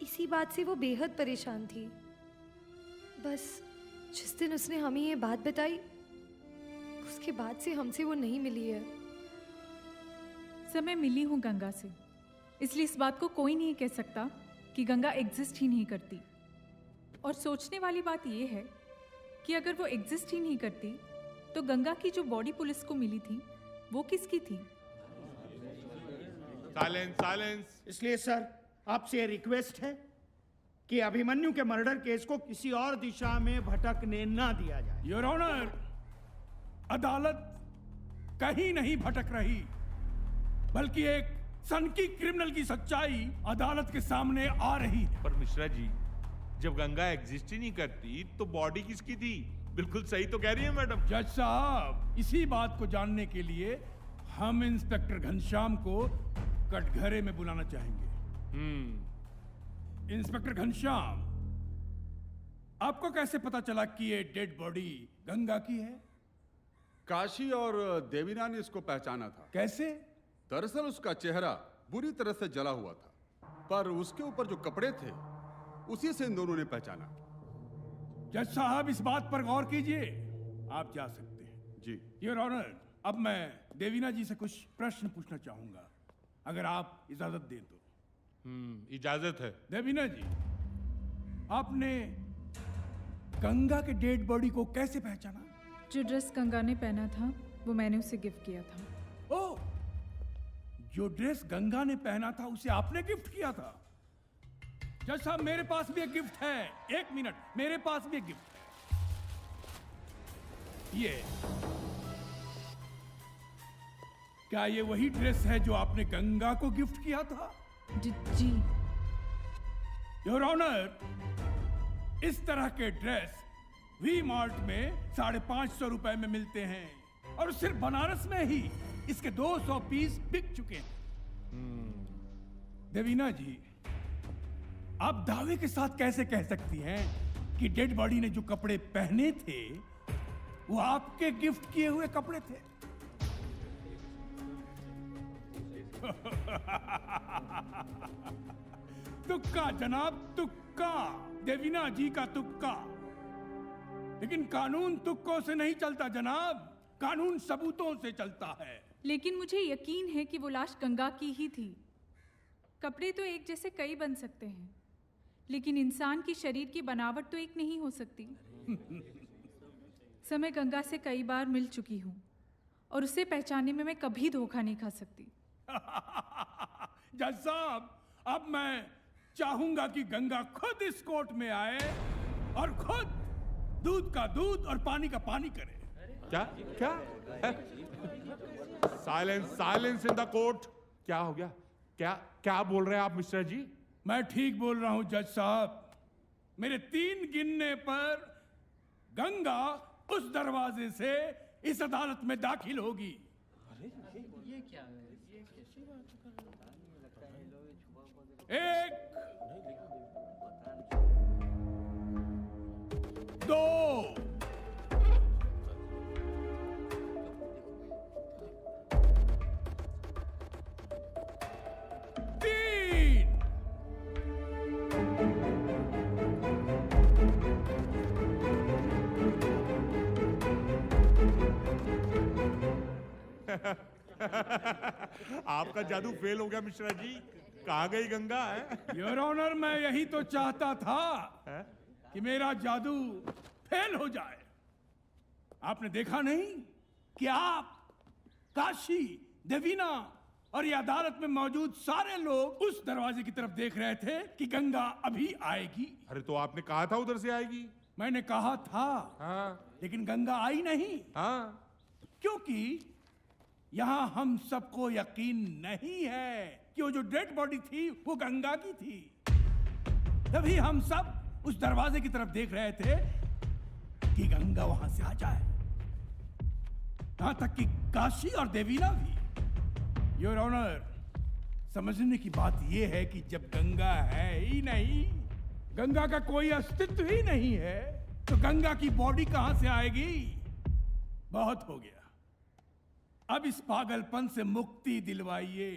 इसी बात से वो बेहद परेशान थी। बस जिस दिन उसने हमें ये बात बताई, उसके बाद से हमसे वो नहीं मिली है। सर, मैं मिली हूँ गंगा से, इसलिए इस बात को कोई नहीं कह सकता कि गंगा एग्जिस्ट ही नहीं करती। और सोचने वाली बात यह है कि अगर वो एग्जिस्ट ही नहीं करती तो गंगा की जो बॉडी पुलिस को मिली थी वो किसकी थी? Silence silence. इसलिए सर, आपसे ये रिक्वेस्ट है कि अभिमन्यु के मर्डर केस को किसी और दिशा में भटकने ना दिया जाए। योर ऑनर, अदालत कहीं नहीं भटक रही, बल्कि एक सनकी क्रिमिनल की सच्चाई अदालत के सामने आ रही है। पर मिश्रा जी, जब गंगा एग्जिस्ट ही नहीं करती तो बॉडी किसकी थी? बिल्कुल सही तो कह रही है मैडम। जज साहब, इसी बात को जानने के लिए हम इंस्पेक्टर घनश्याम को कटघरे में बुलाना चाहेंगे। इंस्पेक्टर घनश्याम, आपको कैसे पता चला कि ये डेड बॉडी गंगा की है? काशी और देवीना ने इसको पहचाना था। कैसे? दरअसल उसका चेहरा बुरी तरह से जला हुआ था, पर उसके ऊपर जो कपड़े थे उसी से इन दोनों ने पहचाना। जज साहब इस बात पर गौर कीजिए, आप जा सकते हैं। जी। योर ऑनर, अब मैं देवीना जी से कुछ प्रश्न पूछना चाहूंगा, अगर आप इजाजत दें तो। इजाजत है। देवीना जी, आपने गंगा के डेड बॉडी को कैसे पहचाना? जो ड्रेस गंगा ने पहना था वो मैंने उसे गिफ्ट किया था। ओ, जो ड्रेस गंगा ने पहना था उसे आपने गिफ्ट किया था? जज साहब, मेरे पास भी एक गिफ्ट है। एक मिनट, मेरे पास भी एक गिफ्ट है। ये क्या ये वही ड्रेस है जो आपने गंगा को गिफ्ट किया था? जी। योर ऑनर, इस तरह के ड्रेस वी मार्ट में 550 रुपए में मिलते हैं और सिर्फ बनारस में ही इसके 200 पीस बिक चुके हैं। देवीना जी, आप दावे के साथ कैसे कह सकती हैं कि डेड बॉडी ने जो कपड़े पहने थे वो आपके गिफ्ट किए हुए कपड़े थे? तुक्का जनाब, तुक्का। देवीना जी का तुक्का। लेकिन कानून तुक्कों से नहीं चलता जनाब, कानून सबूतों से चलता है। लेकिन मुझे यकीन है कि वो लाश गंगा की ही थी। कपड़े तो एक जैसे कई बन सकते हैं, लेकिन इंसान की शरीर की बनावट तो एक नहीं हो सकती। समय गंगा से कई बार मिल चुकी हूँ और उसे पहचानने में मैं कभी धोखा नहीं खा सकती। जज साहब, अब मैं चाहूंगा कि गंगा खुद इस कोर्ट में आए और खुद दूध का दूध और पानी का पानी करे। क्या क्या? Silence, silence in the court. क्या हो गया? क्या क्या बोल रहे हैं आप मिस्टर जी? मैं ठीक बोल रहा हूं जज साहब। मेरे 3 गिनने पर गंगा उस दरवाजे से इस अदालत में दाखिल होगी। ये क्या है? 1, 2, 3। आपका जादू फेल हो गया मिश्रा जी। कहाँ गई गंगा है? योर ऑनर, मैं यही तो चाहता था कि मेरा जादू फेल हो जाए। आपने देखा नहीं कि आप, काशी, देवीना और ये अदालत में मौजूद सारे लोग उस दरवाजे की तरफ देख रहे थे कि गंगा अभी आएगी। अरे तो आपने कहा था उधर से आएगी। मैंने कहा था। हाँ। लेकिन गंगा आई नहीं। हाँ। क्योंकि यहां हम सबको यकीन नहीं है कि वो जो डेड बॉडी थी वो गंगा की थी। तभी हम सब उस दरवाजे की तरफ देख रहे थे कि गंगा वहां से आ जाए। यहां तक कि काशी और देवीना भी। योर ऑनर, समझने की बात यह है कि जब गंगा है ही नहीं, गंगा का कोई अस्तित्व ही नहीं है, तो गंगा की बॉडी कहां से आएगी? बहुत हो गया। अब इस पागलपन से मुक्ति दिलवाइए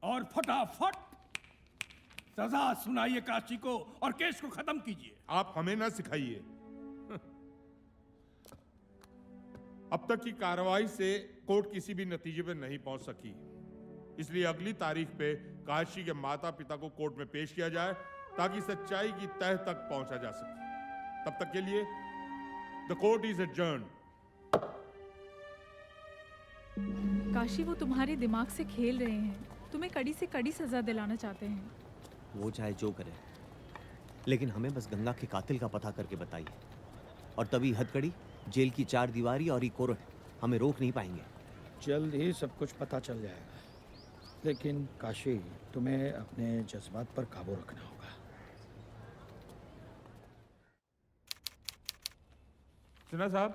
और फटाफट सजा सुनाइए काशी को और केस को खत्म कीजिए। आप हमें ना सिखाइए। अब तक की कार्रवाई से कोर्ट किसी भी नतीजे पर नहीं पहुंच सकी, इसलिए अगली तारीख पे काशी के माता पिता को कोर्ट में पेश किया जाए ताकि सच्चाई की तह तक पहुंचा जा सके। तब तक के लिए the court is adjourned. Kashi, वो तुम्हारे दिमाग से खेल रहे हैं। तुम्हें कड़ी से कड़ी सजा दिलाना चाहते हैं। वो चाहे जो करे, लेकिन हमें बस गंगा के कातिल का पता करके बताइए, और तभी हथकड़ी, जेल की 4 दीवारी और कोर्ट हमें रोक नहीं पाएंगे। जल्द ही सब कुछ पता चल जाएगा, लेकिन काशी, तुम्हें अपने जज्बात पर काबू रखना होगा। सिन्हा साहब,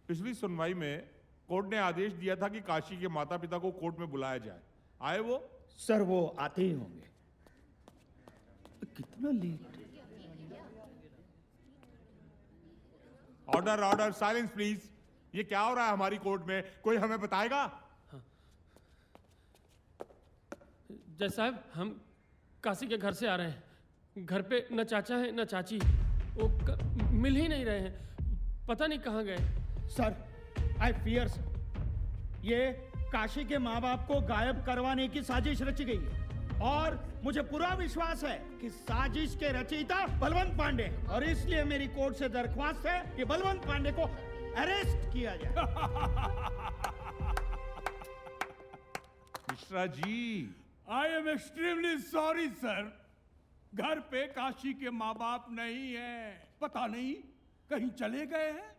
पिछली सुनवाई में कोर्ट ने आदेश दिया था कि काशी के माता पिता को कोर्ट में बुलाया जाए। आए वो? सर, वो आते ही होंगे। कितना late? Order, order, silence please. ये क्या हो रहा है हमारी कोर्ट में? कोई हमें बताएगा? जज साहब, हम काशी के घर से आ रहे हैं। घर पे न चाचा है न चाची। मिल ही नहीं रहे हैं, पता नहीं कहाँ गए। सर, आई फियर ये काशी के माँ बाप को गायब करवाने की साजिश रची गई है और मुझे पूरा विश्वास है कि साजिश के रचयिता बलवंत पांडे हैं और इसलिए मेरी कोर्ट से दरख्वास्त है कि बलवंत पांडे को अरेस्ट किया जाए। Mishra ji, I am extremely sorry sir. घर पे काशी के माँ बाप नहीं है, पता नहीं कहीं चले गए हैं।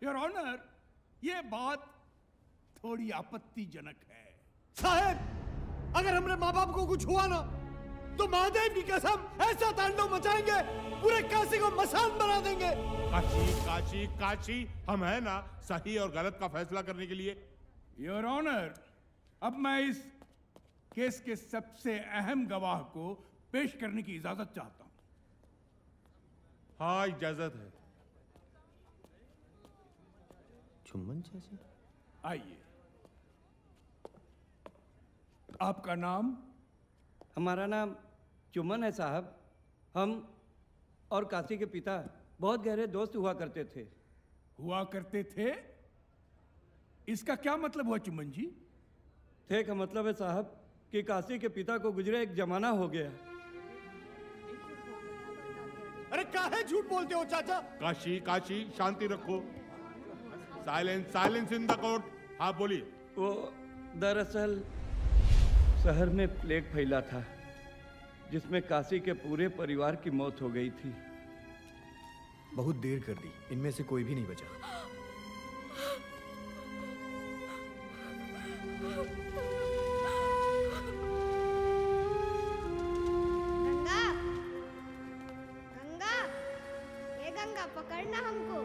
योर ऑनर, ये बात थोड़ी आपत्तिजनक है। साहब, अगर हमारे माँ बाप को कुछ हुआ ना तो महादेव की कसम ऐसा तांडव मचाएंगे, पूरे काशी को मसान बना देंगे। काशी काशी काशी, हम है ना सही और गलत का फैसला करने के लिए। योर ऑनर, अब मैं इस केस के सबसे अहम गवाह को पेश करने की इजाजत चाहता हूं। हाँ, इजाजत है। चुम्बन चाचा, आइए। आपका नाम? हमारा नाम चुमन है साहब। हम और काशी के पिता बहुत गहरे दोस्त हुआ करते थे। हुआ करते थे? इसका क्या मतलब हुआ चुमन जी? थे का मतलब है साहब कि काशी के पिता को गुजरे एक जमाना हो गया। अरे काहे झूठ बोलते हो चाचा? काशी काशी, शांति रखो। Silence, silence in the court. हाँ बोलिए। वो दरअसल शहर में प्लेग फैला था जिसमें काशी के पूरे परिवार की मौत हो गई थी। बहुत देर कर दी, इनमें से कोई भी नहीं बचा। गंगा, गंगा, ये गंगा पकड़ना हमको।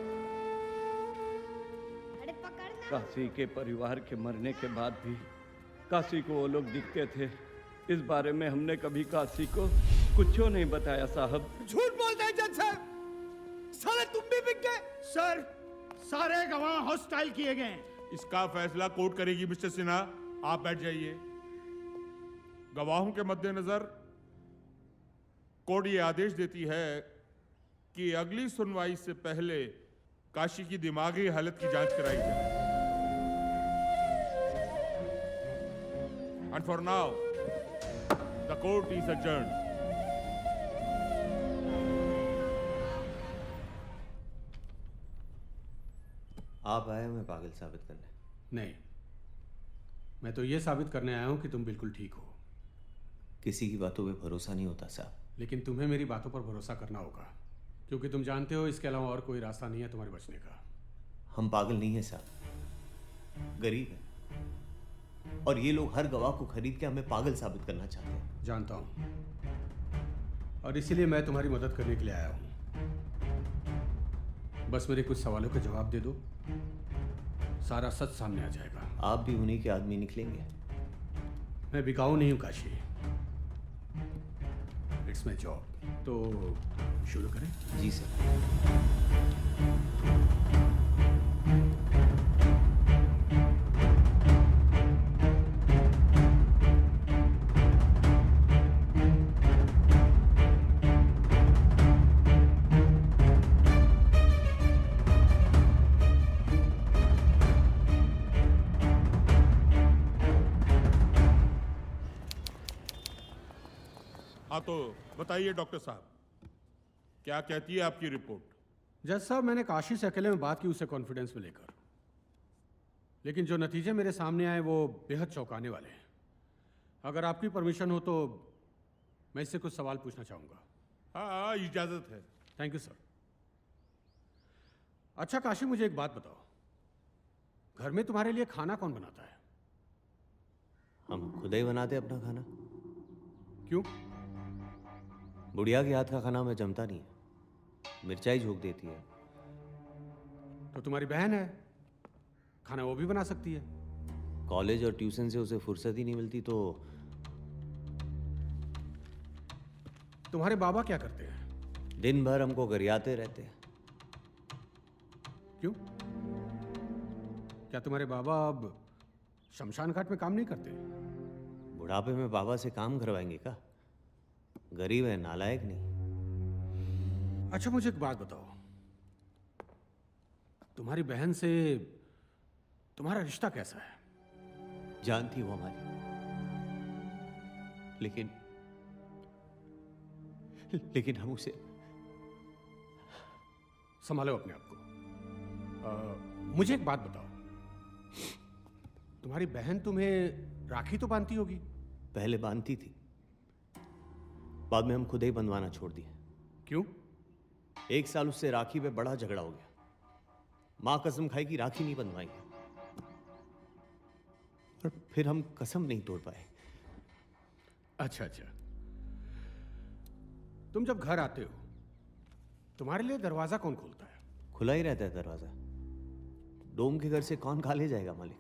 अरे पकड़ना। काशी के परिवार के मरने के बाद भी काशी को वो लोग दिखते थे। इस बारे में हमने कभी काशी को कुछ नहीं बताया साहब। झूठ बोलते हैं जज साहब, साले तुम भी बिक गए। सर, सारे गवाह हॉस्टाइल किए गए हैं। इसका फैसला कोर्ट करेगी मिस्टर सिन्हा, आप बैठ जाइए। गवाहों के मद्देनजर कोर्ट ये आदेश देती है कि अगली सुनवाई से पहले काशी की दिमागी हालत की जांच कराई जाए। And for now, the court is adjourned. आप आए मैं पागल साबित करने? नहीं, मैं तो ये साबित करने आया हूं कि तुम बिल्कुल ठीक हो। किसी की बातों पे भरोसा नहीं होता साहब। लेकिन तुम्हें मेरी बातों पर भरोसा करना होगा, क्योंकि तुम जानते हो इसके अलावा और कोई रास्ता नहीं है तुम्हारे बचने का। हम पागल नहीं है साहब, गरीब हैं और ये लोग हर गवाह को खरीद के हमें पागल साबित करना चाहते हैं। जानता हूं, और इसीलिए मैं तुम्हारी मदद करने के लिए आया हूं। बस मेरे कुछ सवालों के जवाब दे दो, सारा सच सामने आ जाएगा। आप भी उन्हीं के आदमी निकलेंगे। मैं बिकाऊ नहीं हूं काशी, इट्स माई जॉब। तो शुरू करें? जी सर। हाँ तो बताइए डॉक्टर साहब, क्या कहती है आपकी रिपोर्ट? जज साहब, मैंने काशी से अकेले में बात की उसे कॉन्फिडेंस में लेकर, लेकिन जो नतीजे मेरे सामने आए वो बेहद चौंकाने वाले हैं। अगर आपकी परमिशन हो तो मैं इससे कुछ सवाल पूछना चाहूँगा। हाँ, इजाज़त है। Thank you sir. अच्छा काशी, मुझे एक बात बताओ, घर में तुम्हारे लिए खाना कौन बनाता है? हम खुद ही बनाते अपना खाना। क्यों? बुढ़िया के हाथ का खाना मैं जमता नहीं है, मिर्चाई झोंक देती है। तो तुम्हारी बहन है, खाना वो भी बना सकती है। कॉलेज और ट्यूशन से उसे फुर्सत ही नहीं मिलती। तो तुम्हारे बाबा क्या करते हैं? दिन भर हमको गरियाते रहते हैं। क्यों? क्या तुम्हारे बाबा अब शमशान घाट में काम नहीं करते? बुढ़ापे में बाबा से काम करवाएंगे क्या? गरीब है, नालायक नहीं। अच्छा मुझे एक बात बताओ, तुम्हारी बहन से तुम्हारा रिश्ता कैसा है? जान थी वो हमारी, लेकिन हम उसे संभालो अपने आप को। मुझे एक बात बताओ, तुम्हारी बहन तुम्हें राखी तो बांधती होगी? पहले बांधती थी, बाद में हम खुद ही बंधवाना छोड़ दिए। क्यों? 1 साल उससे राखी पे बड़ा झगड़ा हो गया। मां कसम खाई कि राखी नहीं बंधवाएंगे, और फिर हम कसम नहीं तोड़ पाए। अच्छा अच्छा, तुम जब घर आते हो तुम्हारे लिए दरवाजा कौन खोलता है? खुला ही रहता है दरवाजा। डोम के घर से कौन खा ले जाएगा मालिक?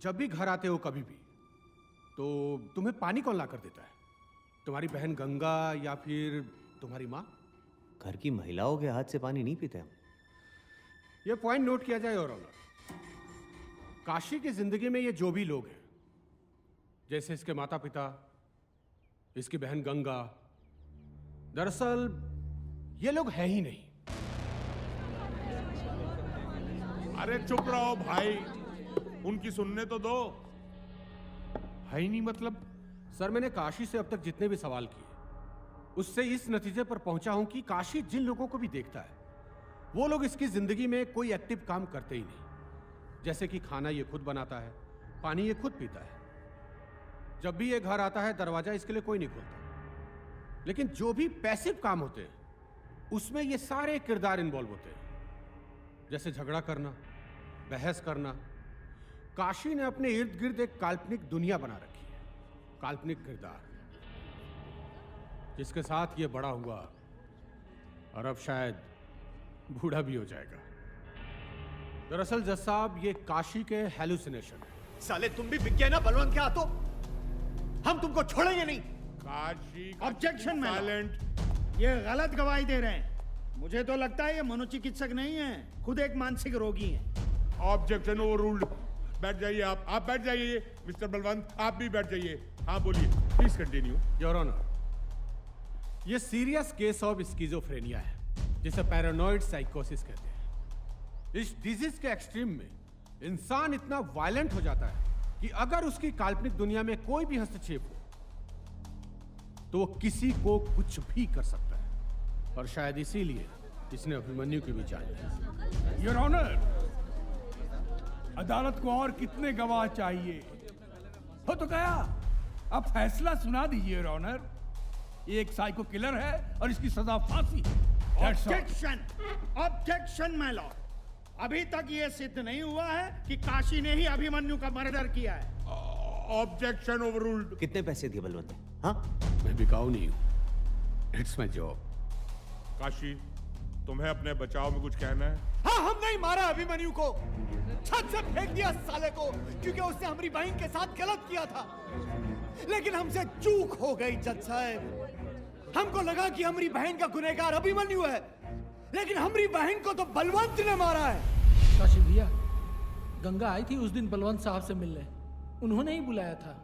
जब भी घर आते हो कभी भी, तो तुम्हें पानी कौन ला कर देता है? तुम्हारी बहन गंगा या फिर तुम्हारी माँ? घर की महिलाओं के हाथ से पानी नहीं पीते हम। ये पॉइंट नोट किया जाए। और काशी की जिंदगी में ये जो भी लोग हैं, जैसे इसके माता पिता, इसकी बहन गंगा, दरअसल ये लोग हैं ही नहीं। अरे चुप रहो भाई, उनकी सुनने तो दो। है ही नहीं मतलब? सर, मैंने काशी से अब तक जितने भी सवाल किए, उससे इस नतीजे पर पहुंचा हूं कि काशी जिन लोगों को भी देखता है, वो लोग इसकी जिंदगी में कोई एक्टिव काम करते ही नहीं। जैसे कि खाना ये खुद बनाता है, पानी ये खुद पीता है। जब भी ये घर आता है दरवाजा इसके लिए कोई नहीं खोलता। लेकिन जो भी पैसिव काम होते हैं उसमें ये सारे किरदार इन्वॉल्व होते हैं, जैसे झगड़ा करना, बहस करना। काशी ने अपने इर्द गिर्द एक काल्पनिक दुनिया बना रखी है, काल्पनिक किरदार, जिसके साथ ये बड़ा हुआ और अब शायद बूढ़ा भी हो जाएगा। दरअसल जज साहब, ये काशी के हेलुसिनेशन है। साले तुम भी बिक गए ना बलवंत के हाथों, हम तुमको छोड़ेंगे नहीं। काशी ऑब्जेक्शन में ये गलत गवाही दे रहे हैं। मुझे तो लगता है ये मनोचिकित्सक नहीं है, खुद एक मानसिक रोगी है। Objection overruled. बैठ जाइए आप बैठ जाइए। मिस्टर बलवंत, आप भी बैठ जाइए। हाँ बोलिए, प्लीज कंटिन्यू। योर ऑनर, ये सीरियस केस ऑफ स्किज़ोफ्रेनिया है, जिसे पैरानॉइड साइकोसिस कहते हैं। इस डिजीज के एक्सट्रीम में इंसान इतना वायलेंट हो जाता है कि अगर उसकी काल्पनिक दुनिया में कोई भी हस्तक्षेप हो तो वो किसी को कुछ भी कर सकता है। और शायद इसीलिए इसने अभिमन्यु की भी जान ली। योर ऑनर, अदालत को और कितने गवाह चाहिए? हो तो गया, अब फैसला सुना दीजिए योर ऑनर। ये एक साइको किलर है और इसकी सजा फांसी है। Objection, objection my Lord. अभी तक ये सिद्ध नहीं हुआ है कि काशी ने ही अभिमन्यु का मर्डर किया है। Objection overruled. कितने पैसे दिए बलवंत? हाँ, मैं बिकाऊ नहीं हूं, इट्स माय जॉब। काशी, तुम्हें अपने बचाव में कुछ कहना है? हाँ, हमने ही मारा अभिमन्यु को, छत से फेंक दिया साले को, क्योंकि उसने हमारी बहन के साथ गलत किया था। लेकिन हमसे चूक हो गई जज साहब। हमको लगा कि हमारी बहन का गुनहगार अभिमन्यु है, लेकिन हमारी बहन को तो बलवंत ने मारा है। काशी भैया, गंगा आई थी उस दिन बलवंत साहब से मिलने, उन्होंने ही बुलाया था।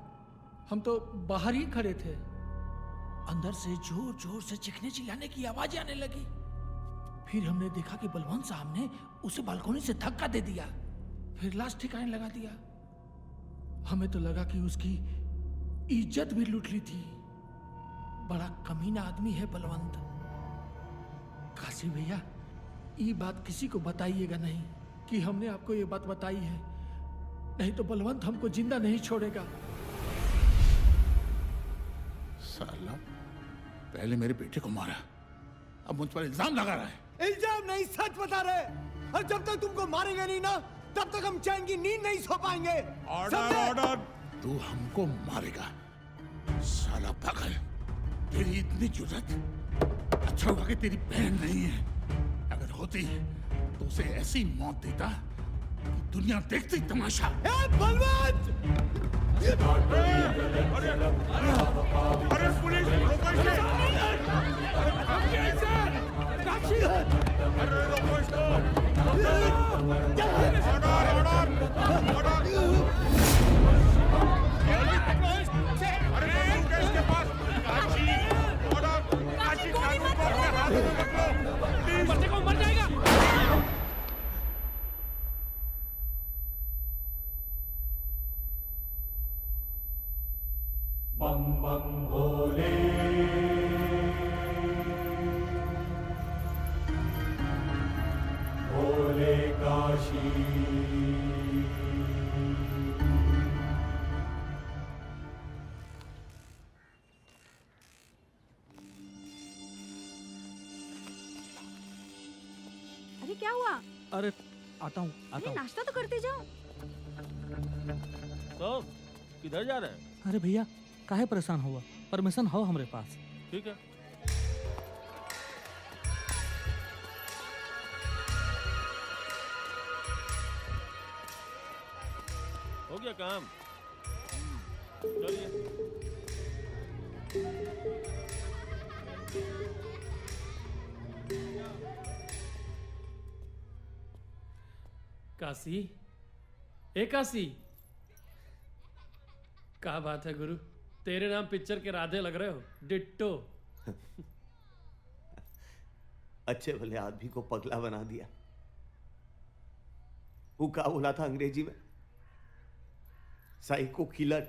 हम तो बाहर ही खड़े थे, अंदर से जोर जोर से चीखने चिल्लाने की आवाज आने लगी। फिर हमने देखा कि बलवंत साहब ने उसे बालकनी से धक्का दे दिया, फिर लाश ठिकाने लगा दिया। हमें तो लगा कि उसकी इज्जत भी लूट ली थी। बड़ा कमीना आदमी है बलवंत। काशी भैया, ये बात किसी को बताइएगा नहीं कि हमने आपको ये बात बताई है, नहीं तो बलवंत हमको जिंदा नहीं छोड़ेगा। साला, पहले मेरे बेटे को मारा, अब मुझ पर इल्जाम लगा रहा है। इल्जाम नहीं, सच बता रहे। और जब तक तुमको मारेंगे नहीं ना, तब तक हम चैन की नींद नहीं सो पाएंगे। Order, order. तू हमको मारेगा साला पागल? तेरी इतनी जुर्रत? अच्छा हुआ कि तेरी बहन नहीं है, अगर होती तो उसे ऐसी मौत देता कि दुनिया देखती तमाशा। बलवंत! अरे पुलिस, रोको इसे! अरे रोको इसको! Order, order! अरे बंदूक है इसके पास। काशी, ऑर्डर! काशी कानून को अपने मरने को मर जाएगा। बम बम भोले, भोले काशी। अरे क्या हुआ? अरे आता हूँ अरे नाश्ता तो करते जाओ। तो किधर जा रहे हैं? अरे भैया काहे परेशान हुआ, परमिशन हो हमारे पास। ठीक है। हो गया काम। चलिए। काशी, ए काशी, क्या बात है गुरु, तेरे नाम पिक्चर के राधे लग रहे हो, डिट्टो। अच्छे भले आदमी को पगला बना दिया। वो क्या बोला था अंग्रेजी में? Psycho killer.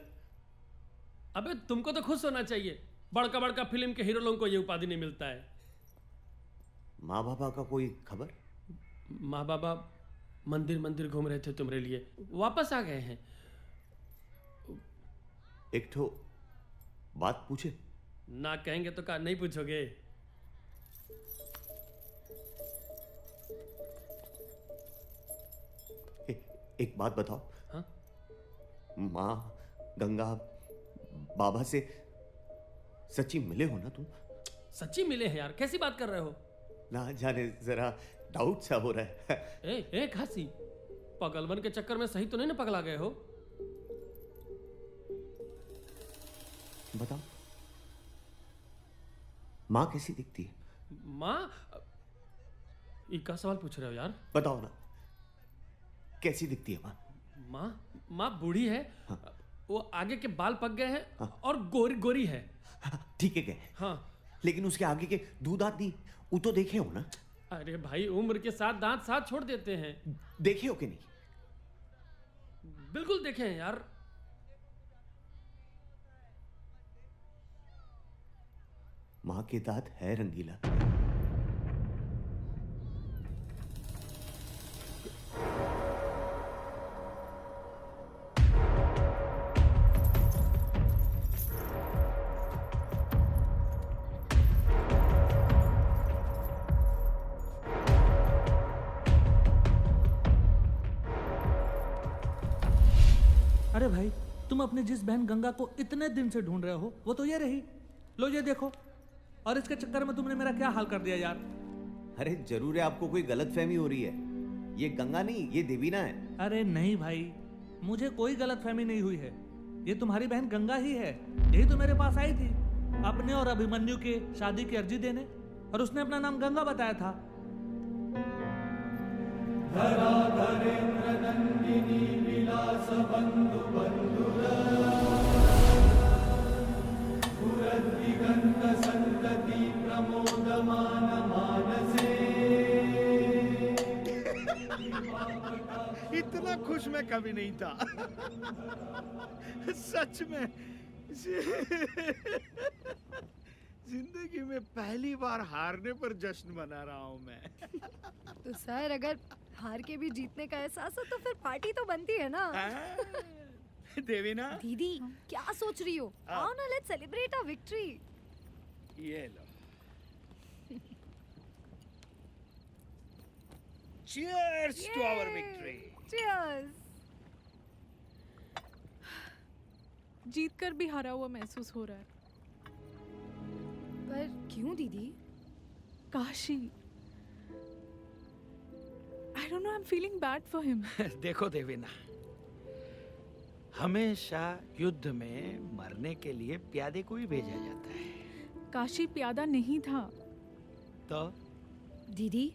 अबे तुमको तो खुश होना चाहिए, बड़का बड़का फिल्म के हीरो लोगों को ये उपाधि नहीं मिलता है। माँ बाबा का कोई खबर? माँ बाबा मंदिर मंदिर घूम रहे थे तुम्हारे लिए, वापस आ गए हैं। एक ठो बात पूछे? ना कहेंगे तो क्या नहीं पूछोगे? एक बात बताओ। हाँ? माँ गंगा बाबा से सच्ची मिले हो ना तुम? सच्ची मिले हैं यार, कैसी बात कर रहे हो? ना जाने जरा डाउट सा हो रहा है। ए खासी, पगलवन के चक्कर में सही तो नहीं ना पगला गए हो? बताओ माँ कैसी दिखती है? माँ, इका सवाल पूछ रहे हो यार? बताओ ना कैसी दिखती है माँ? माँ बूढ़ी है। हाँ। वो आगे के बाल पक गए हैं। हाँ। और गोरी गोरी है। ठीक है। हाँ लेकिन उसके आगे के दो दांत नहीं, वो तो देखे हो ना? अरे भाई उम्र के साथ दांत साथ छोड़ देते हैं। देखे हो कि नहीं? बिल्कुल देखे हैं यार। माँ के दांत है रंगीला। अरे भाई तुम अपनी जिस बहन गंगा को इतने दिन से ढूंढ रहे हो वो तो ये रही, लो ये देखो। और इसके चक्कर में तुमने मेरा क्या हाल कर दिया यार। अरे जरूर है आपको कोई गलतफहमी हो रही है। ये गंगा नहीं, ये देवीना है। अरे नहीं भाई, मुझे कोई गलतफहमी नहीं हुई है। ये तुम्हारी बहन गंगा ही है। यही तो मेरे पास आई थी अपने और अभिमन्यु के शादी की अर्जी देने, और उसने अपना नाम गंगा बताया था। इतना खुश मैं कभी नहीं था। सच में जिंदगी में पहली बार हारने पर जश्न मना रहा हूँ मैं। तो सर अगर हार के भी जीतने का एहसास हो तो फिर पार्टी तो बनती है ना। देवीना दीदी क्या सोच रही हो? आओ ना, लेट्स सेलिब्रेट आवर विक्ट्री। ये लो। Cheers to our victory. Cheers. जीत कर भी हारा हुआ महसूस हो रहा है। पर क्यों दीदी? Kashi, I don't know, I'm feeling bad for him. देखो देवीना, हमेशा युद्ध में मरने के लिए प्यादे को ही भेजा जाता है। काशी प्यादा नहीं था। तो दीदी,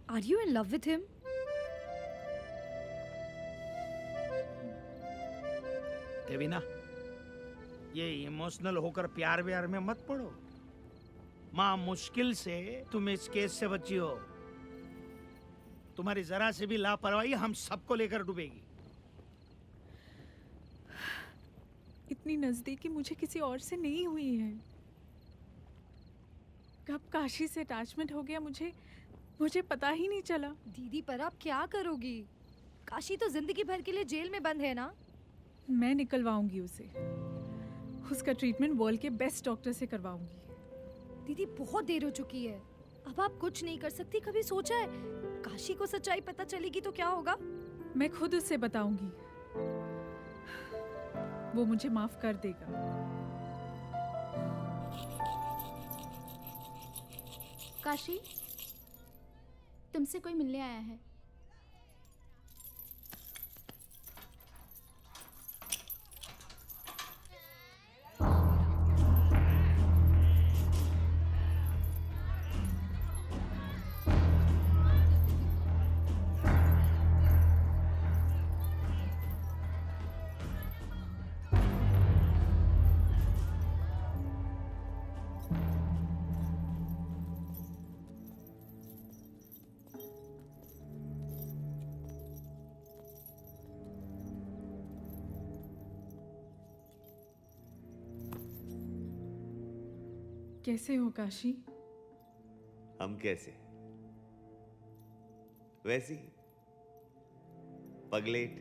are you in love with him? Devina, ये इमोशनल होकर प्यार व्यार में मत पड़ो। माँ मुश्किल से तुम इस केस से बची हो। तुम्हारी जरा से भी लापरवाही हम सबको लेकर डूबेगी। इतनी नजदीकी मुझे किसी और से नहीं हुई है। कब काशी से अटैचमेंट हो गया मुझे पता ही नहीं चला। दीदी पर आप क्या करोगी? काशी तो जिंदगी भर के लिए जेल में बंद है ना। मैं निकलवाऊंगी उसे। उसका ट्रीटमेंट वर्ल्ड के बेस्ट डॉक्टर से करवाऊंगी। दीदी बहुत देर हो चुकी है, अब आप कुछ नहीं कर सकती। कभी सोचा है काशी को सच्चाई पता चलेगी तो क्या होगा? मैं खुद उसे बताऊंगी, वो मुझे माफ कर देगा। काशी, तुमसे कोई मिलने आया है। कैसे हो काशी? हम कैसे? वैसी पगलेट।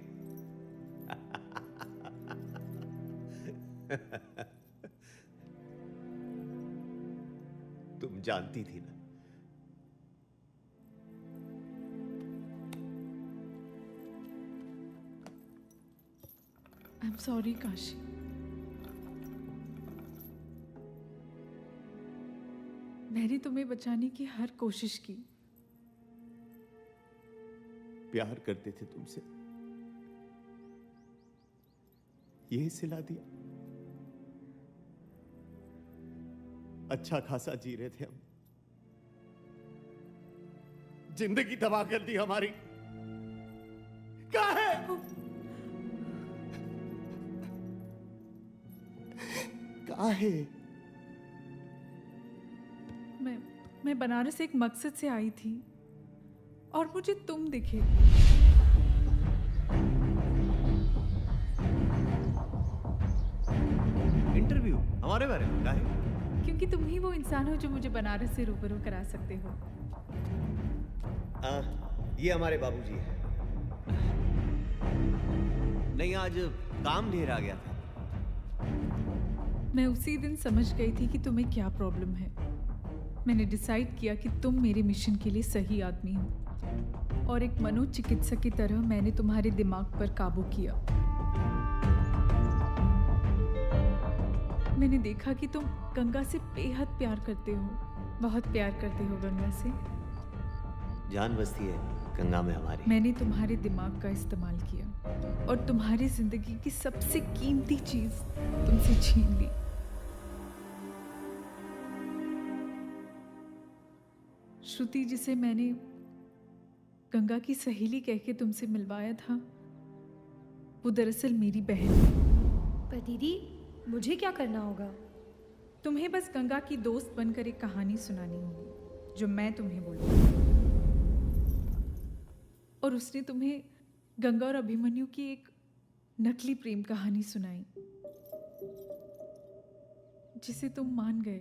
तुम जानती थी ना। I am sorry Kashi. मैंने तुम्हें बचाने की हर कोशिश की। प्यार करते थे तुमसे, यही सिला दिया। अच्छा खासा जी रहे थे हम, जिंदगी तबाह कर दी हमारी। कहाँ है? कहाँ है? मैं बनारस एक मकसद से आई थी और मुझे तुम दिखे। इंटरव्यू हमारे बारे में क्या है? क्योंकि तुम ही वो इंसान हो जो मुझे बनारस से रूबरू करा सकते हो। ये हमारे बाबूजी है। नहीं, आज काम ढेर आ गया था। मैं उसी दिन समझ गई थी कि तुम्हें क्या प्रॉब्लम है। मैंने डिसाइड किया कि तुम मेरे मिशन के लिए सही आदमी हो और एक मनोचिकित्सक की तरह मैंने तुम्हारे दिमाग पर काबू किया। मैंने देखा कि तुम गंगा से बेहद प्यार करते हो, बहुत प्यार करते हो गंगा से। जान बसती है गंगा में हमारी। मैंने तुम्हारे दिमाग का इस्तेमाल किया और तुम्हारी जिंदगी की सबसे कीमती चीज तुमसे छीन ली। श्रुति, जिसे मैंने गंगा की सहेली कह के तुमसे मिलवाया था, वो दरअसल मेरी बहन है। पर दीदी, मुझे क्या करना होगा? तुम्हें बस गंगा की दोस्त बनकर एक कहानी सुनानी होगी जो मैं तुम्हें बोलूंगी। और उसने तुम्हें गंगा और अभिमन्यु की एक नकली प्रेम कहानी सुनाई जिसे तुम मान गए।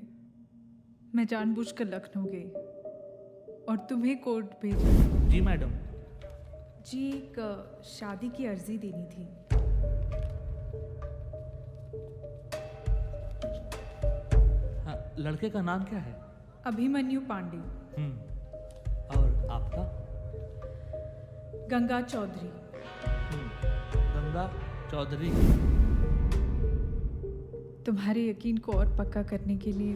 मैं जानबूझकर लखनऊ गई और तुम्हें कोर्ट भेजा। जी मैडम। जी, एक शादी की अर्जी देनी थी। हाँ, लड़के का नाम क्या है? अभिमन्यु पांडे। और आपका? गंगा चौधरी। गंगा चौधरी। तुम्हारे यकीन को और पक्का करने के लिए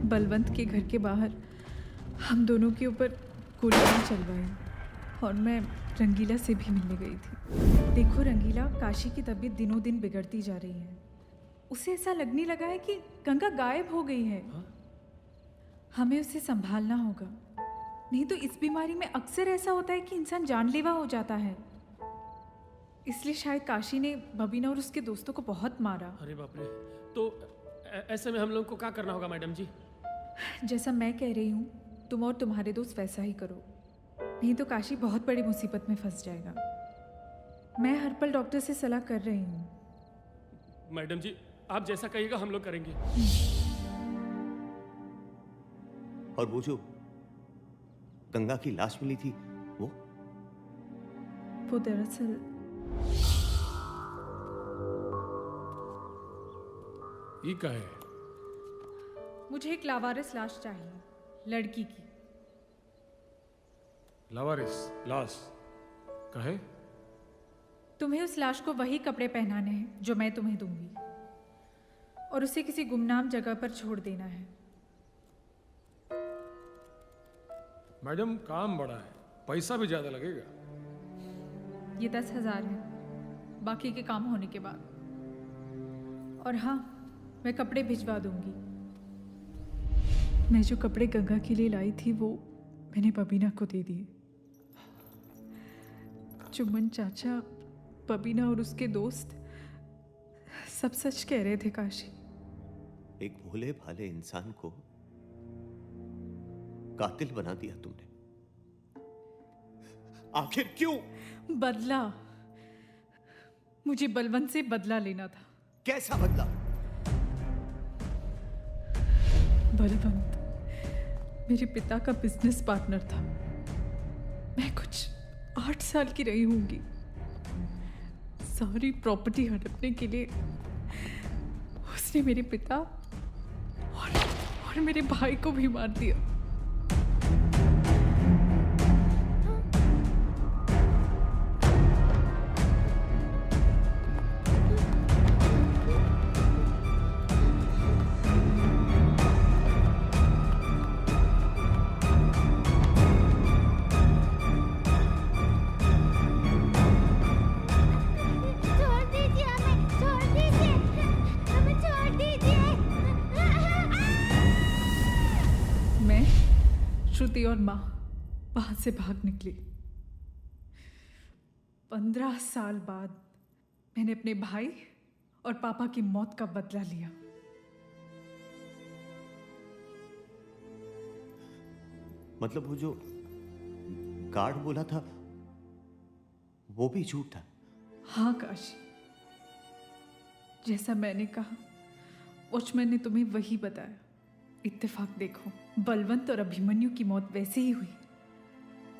बलवंत के घर के बाहर हम दोनों के ऊपर गोलियां चलवाई और मैं रंगीला से भी मिलने गई थी। देखो रंगीला, काशी की तबीयत दिनों दिन बिगड़ती जा रही है। उसे ऐसा लगने लगा है कि गंगा गायब हो गई है। हमें उसे संभालना होगा, नहीं तो इस बीमारी में अक्सर ऐसा होता है कि इंसान जानलेवा हो जाता है। इसलिए शायद काशी ने बबीना और उसके दोस्तों को बहुत मारा। अरे बाप रे, तो ऐसे में हम लोग को क्या करना होगा मैडम जी? जैसा मैं कह रही हूँ तुम और तुम्हारे दोस्त वैसा ही करो, नहीं तो काशी बहुत बड़ी मुसीबत में फंस जाएगा। मैं हर पल डॉक्टर से सलाह कर रही हूँ। मैडम जी, आप जैसा कहिएगा हम लोग करेंगे। और वो जो गंगा की लाश मिली थी वो दरअसल ये क्या है? मुझे एक लावारिस लाश चाहिए, लड़की की। लावारिस लाश कहे? तुम्हें उस लाश को वही कपड़े पहनाने हैं जो मैं तुम्हें दूंगी, और उसे किसी गुमनाम जगह पर छोड़ देना है। मैडम काम बड़ा है, पैसा भी ज्यादा लगेगा। ये 10,000 है, बाकी के काम होने के बाद। और हाँ, मैं कपड़े भिजवा दूंगी। मैं जो कपड़े गंगा के लिए लाई थी वो मैंने बबीना को दे दिए। चुम्बन चाचा, बबीना और उसके दोस्त सब सच कह रहे थे काशी। एक भोले भाले इंसान को कातिल बना दिया तुमने। आखिर क्यों? बदला। मुझे बलवंत से बदला लेना था। कैसा बदला? बलवंत मेरे पिता का बिजनेस पार्टनर था। मैं कुछ 8 साल की रही होंगी। सारी प्रॉपर्टी हड़पने के लिए उसने मेरे पिता और मेरे भाई को भी मार दिया। श्रुति और माँ वहां से भाग निकली। 15 साल बाद मैंने अपने भाई और पापा की मौत का बदला लिया। मतलब वो जो गार्ड बोला था वो भी झूठ था? हाँ काशी, जैसा मैंने कहा वॉचमैन ने तुम्हें वही बताया। इत्तेफाक देखो, बलवंत और अभिमन्यु की मौत वैसे ही हुई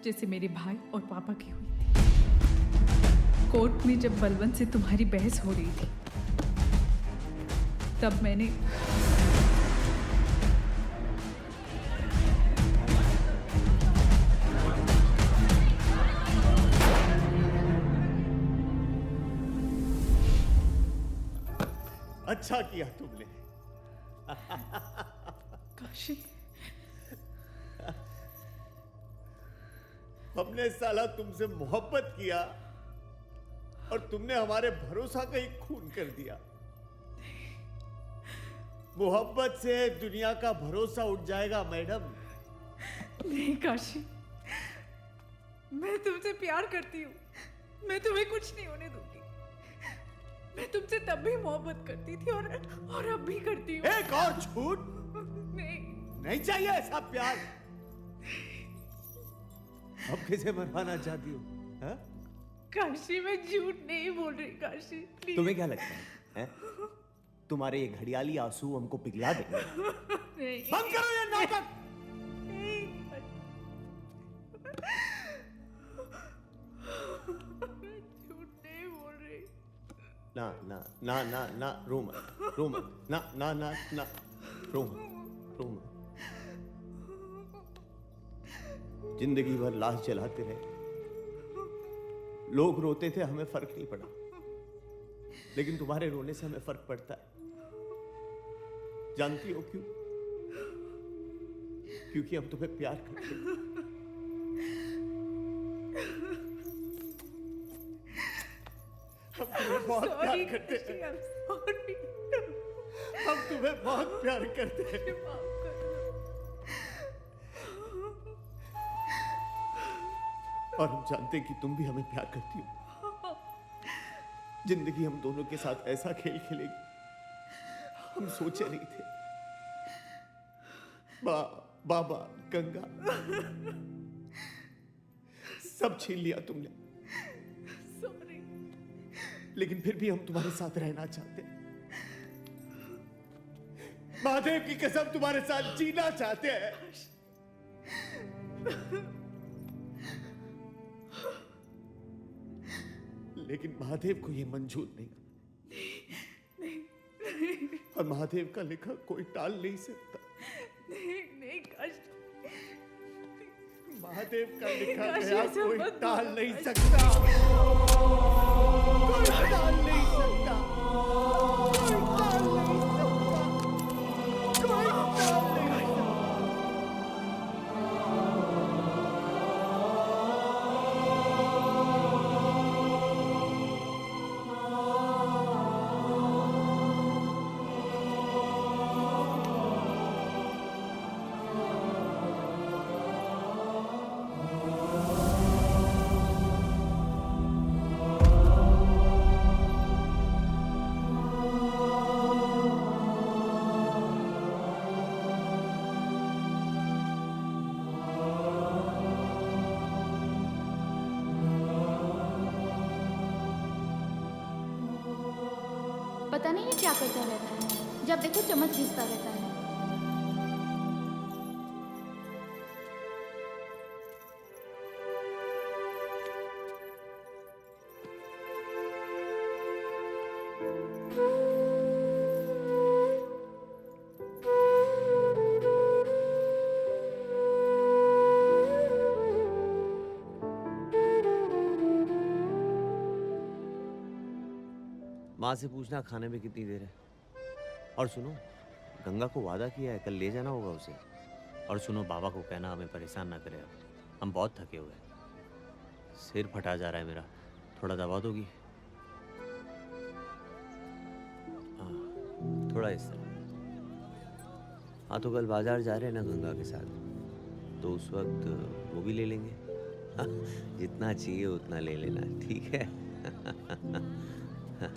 जैसे मेरे भाई और पापा की हुई थी। कोर्ट में जब बलवंत से तुम्हारी बहस हो रही थी तब मैंने अच्छा किया तुमने। काशी, हमने साला तुमसे मोहब्बत किया और तुमने हमारे भरोसा का ही खून कर दिया। मोहब्बत से दुनिया का भरोसा उठ जाएगा मैडम। नहीं काशी, मैं तुमसे प्यार करती हूँ। मैं तुम्हें कुछ नहीं होने दूंगी। मैं तुमसे तब भी मोहब्बत करती थी और अब भी करती हूँ। एक और झूठ? नहीं चाहिए ऐसा प्यार। अब किसे मरवाना चाहती हो? हाँ? काशी, मैं झूठ नहीं बोल रही काशी, प्लीज। तुम्हें क्या लगता है? तुम्हारे ये घड़ियाली आंसू हमको पिघला देंगे? बंद करो ये नाटक। झूठ नहीं बोल रही। ना ना ना ना ना, रो मत, ना ना ना ना, रो मत। जिंदगी भर लाश जलाते रहे, लोग रोते थे, हमें फर्क नहीं पड़ा। लेकिन तुम्हारे रोने से हमें फर्क पड़ता है। जानती हो क्यों? क्योंकि हम तुम्हें प्यार करते हैं। हम तुम्हें बहुत प्यार करते हैं। हम तुम्हें बहुत प्यार करते हैं। और हम जानते हैं कि तुम भी हमें प्यार करती हो। जिंदगी हम दोनों के साथ ऐसा खेल खेलेगी हम सोचे नहीं थे। बाबा, गंगा, सब छीन लिया तुमने। सॉरी। लेकिन फिर भी हम तुम्हारे साथ रहना चाहते हैं। महादेव की कसम तुम्हारे साथ जीना चाहते हैं। लेकिन महादेव को यह मंजूर नहीं। और महादेव का लिखा कोई टाल नहीं सकता। नहीं काशी, महादेव का लिखा काशी, गया ऐसा कोई मत टाल बोलो, नहीं काशी। सकता। कोई टाल नहीं सकता। कोई टाल नहीं सकता। कोई टाल नहीं सकता। पता नहीं ये क्या करता रहता है, जब देखो चम्मच घिसता रहता है। माँ से पूछना खाने में कितनी देर है। और सुनो, गंगा को वादा किया है, कल ले जाना होगा उसे। और सुनो, बाबा को कहना हमें परेशान ना करे, अब हम बहुत थके हुए हैं। सिर फटा जा रहा है मेरा, थोड़ा दबा दोगी? हाँ, थोड़ा इस तरह। हाँ, तो कल बाजार जा रहे हैं ना गंगा के साथ, तो उस वक्त वो भी ले लेंगे। हाँ, जितना चाहिए उतना ले लेना, ठीक है? हाँ।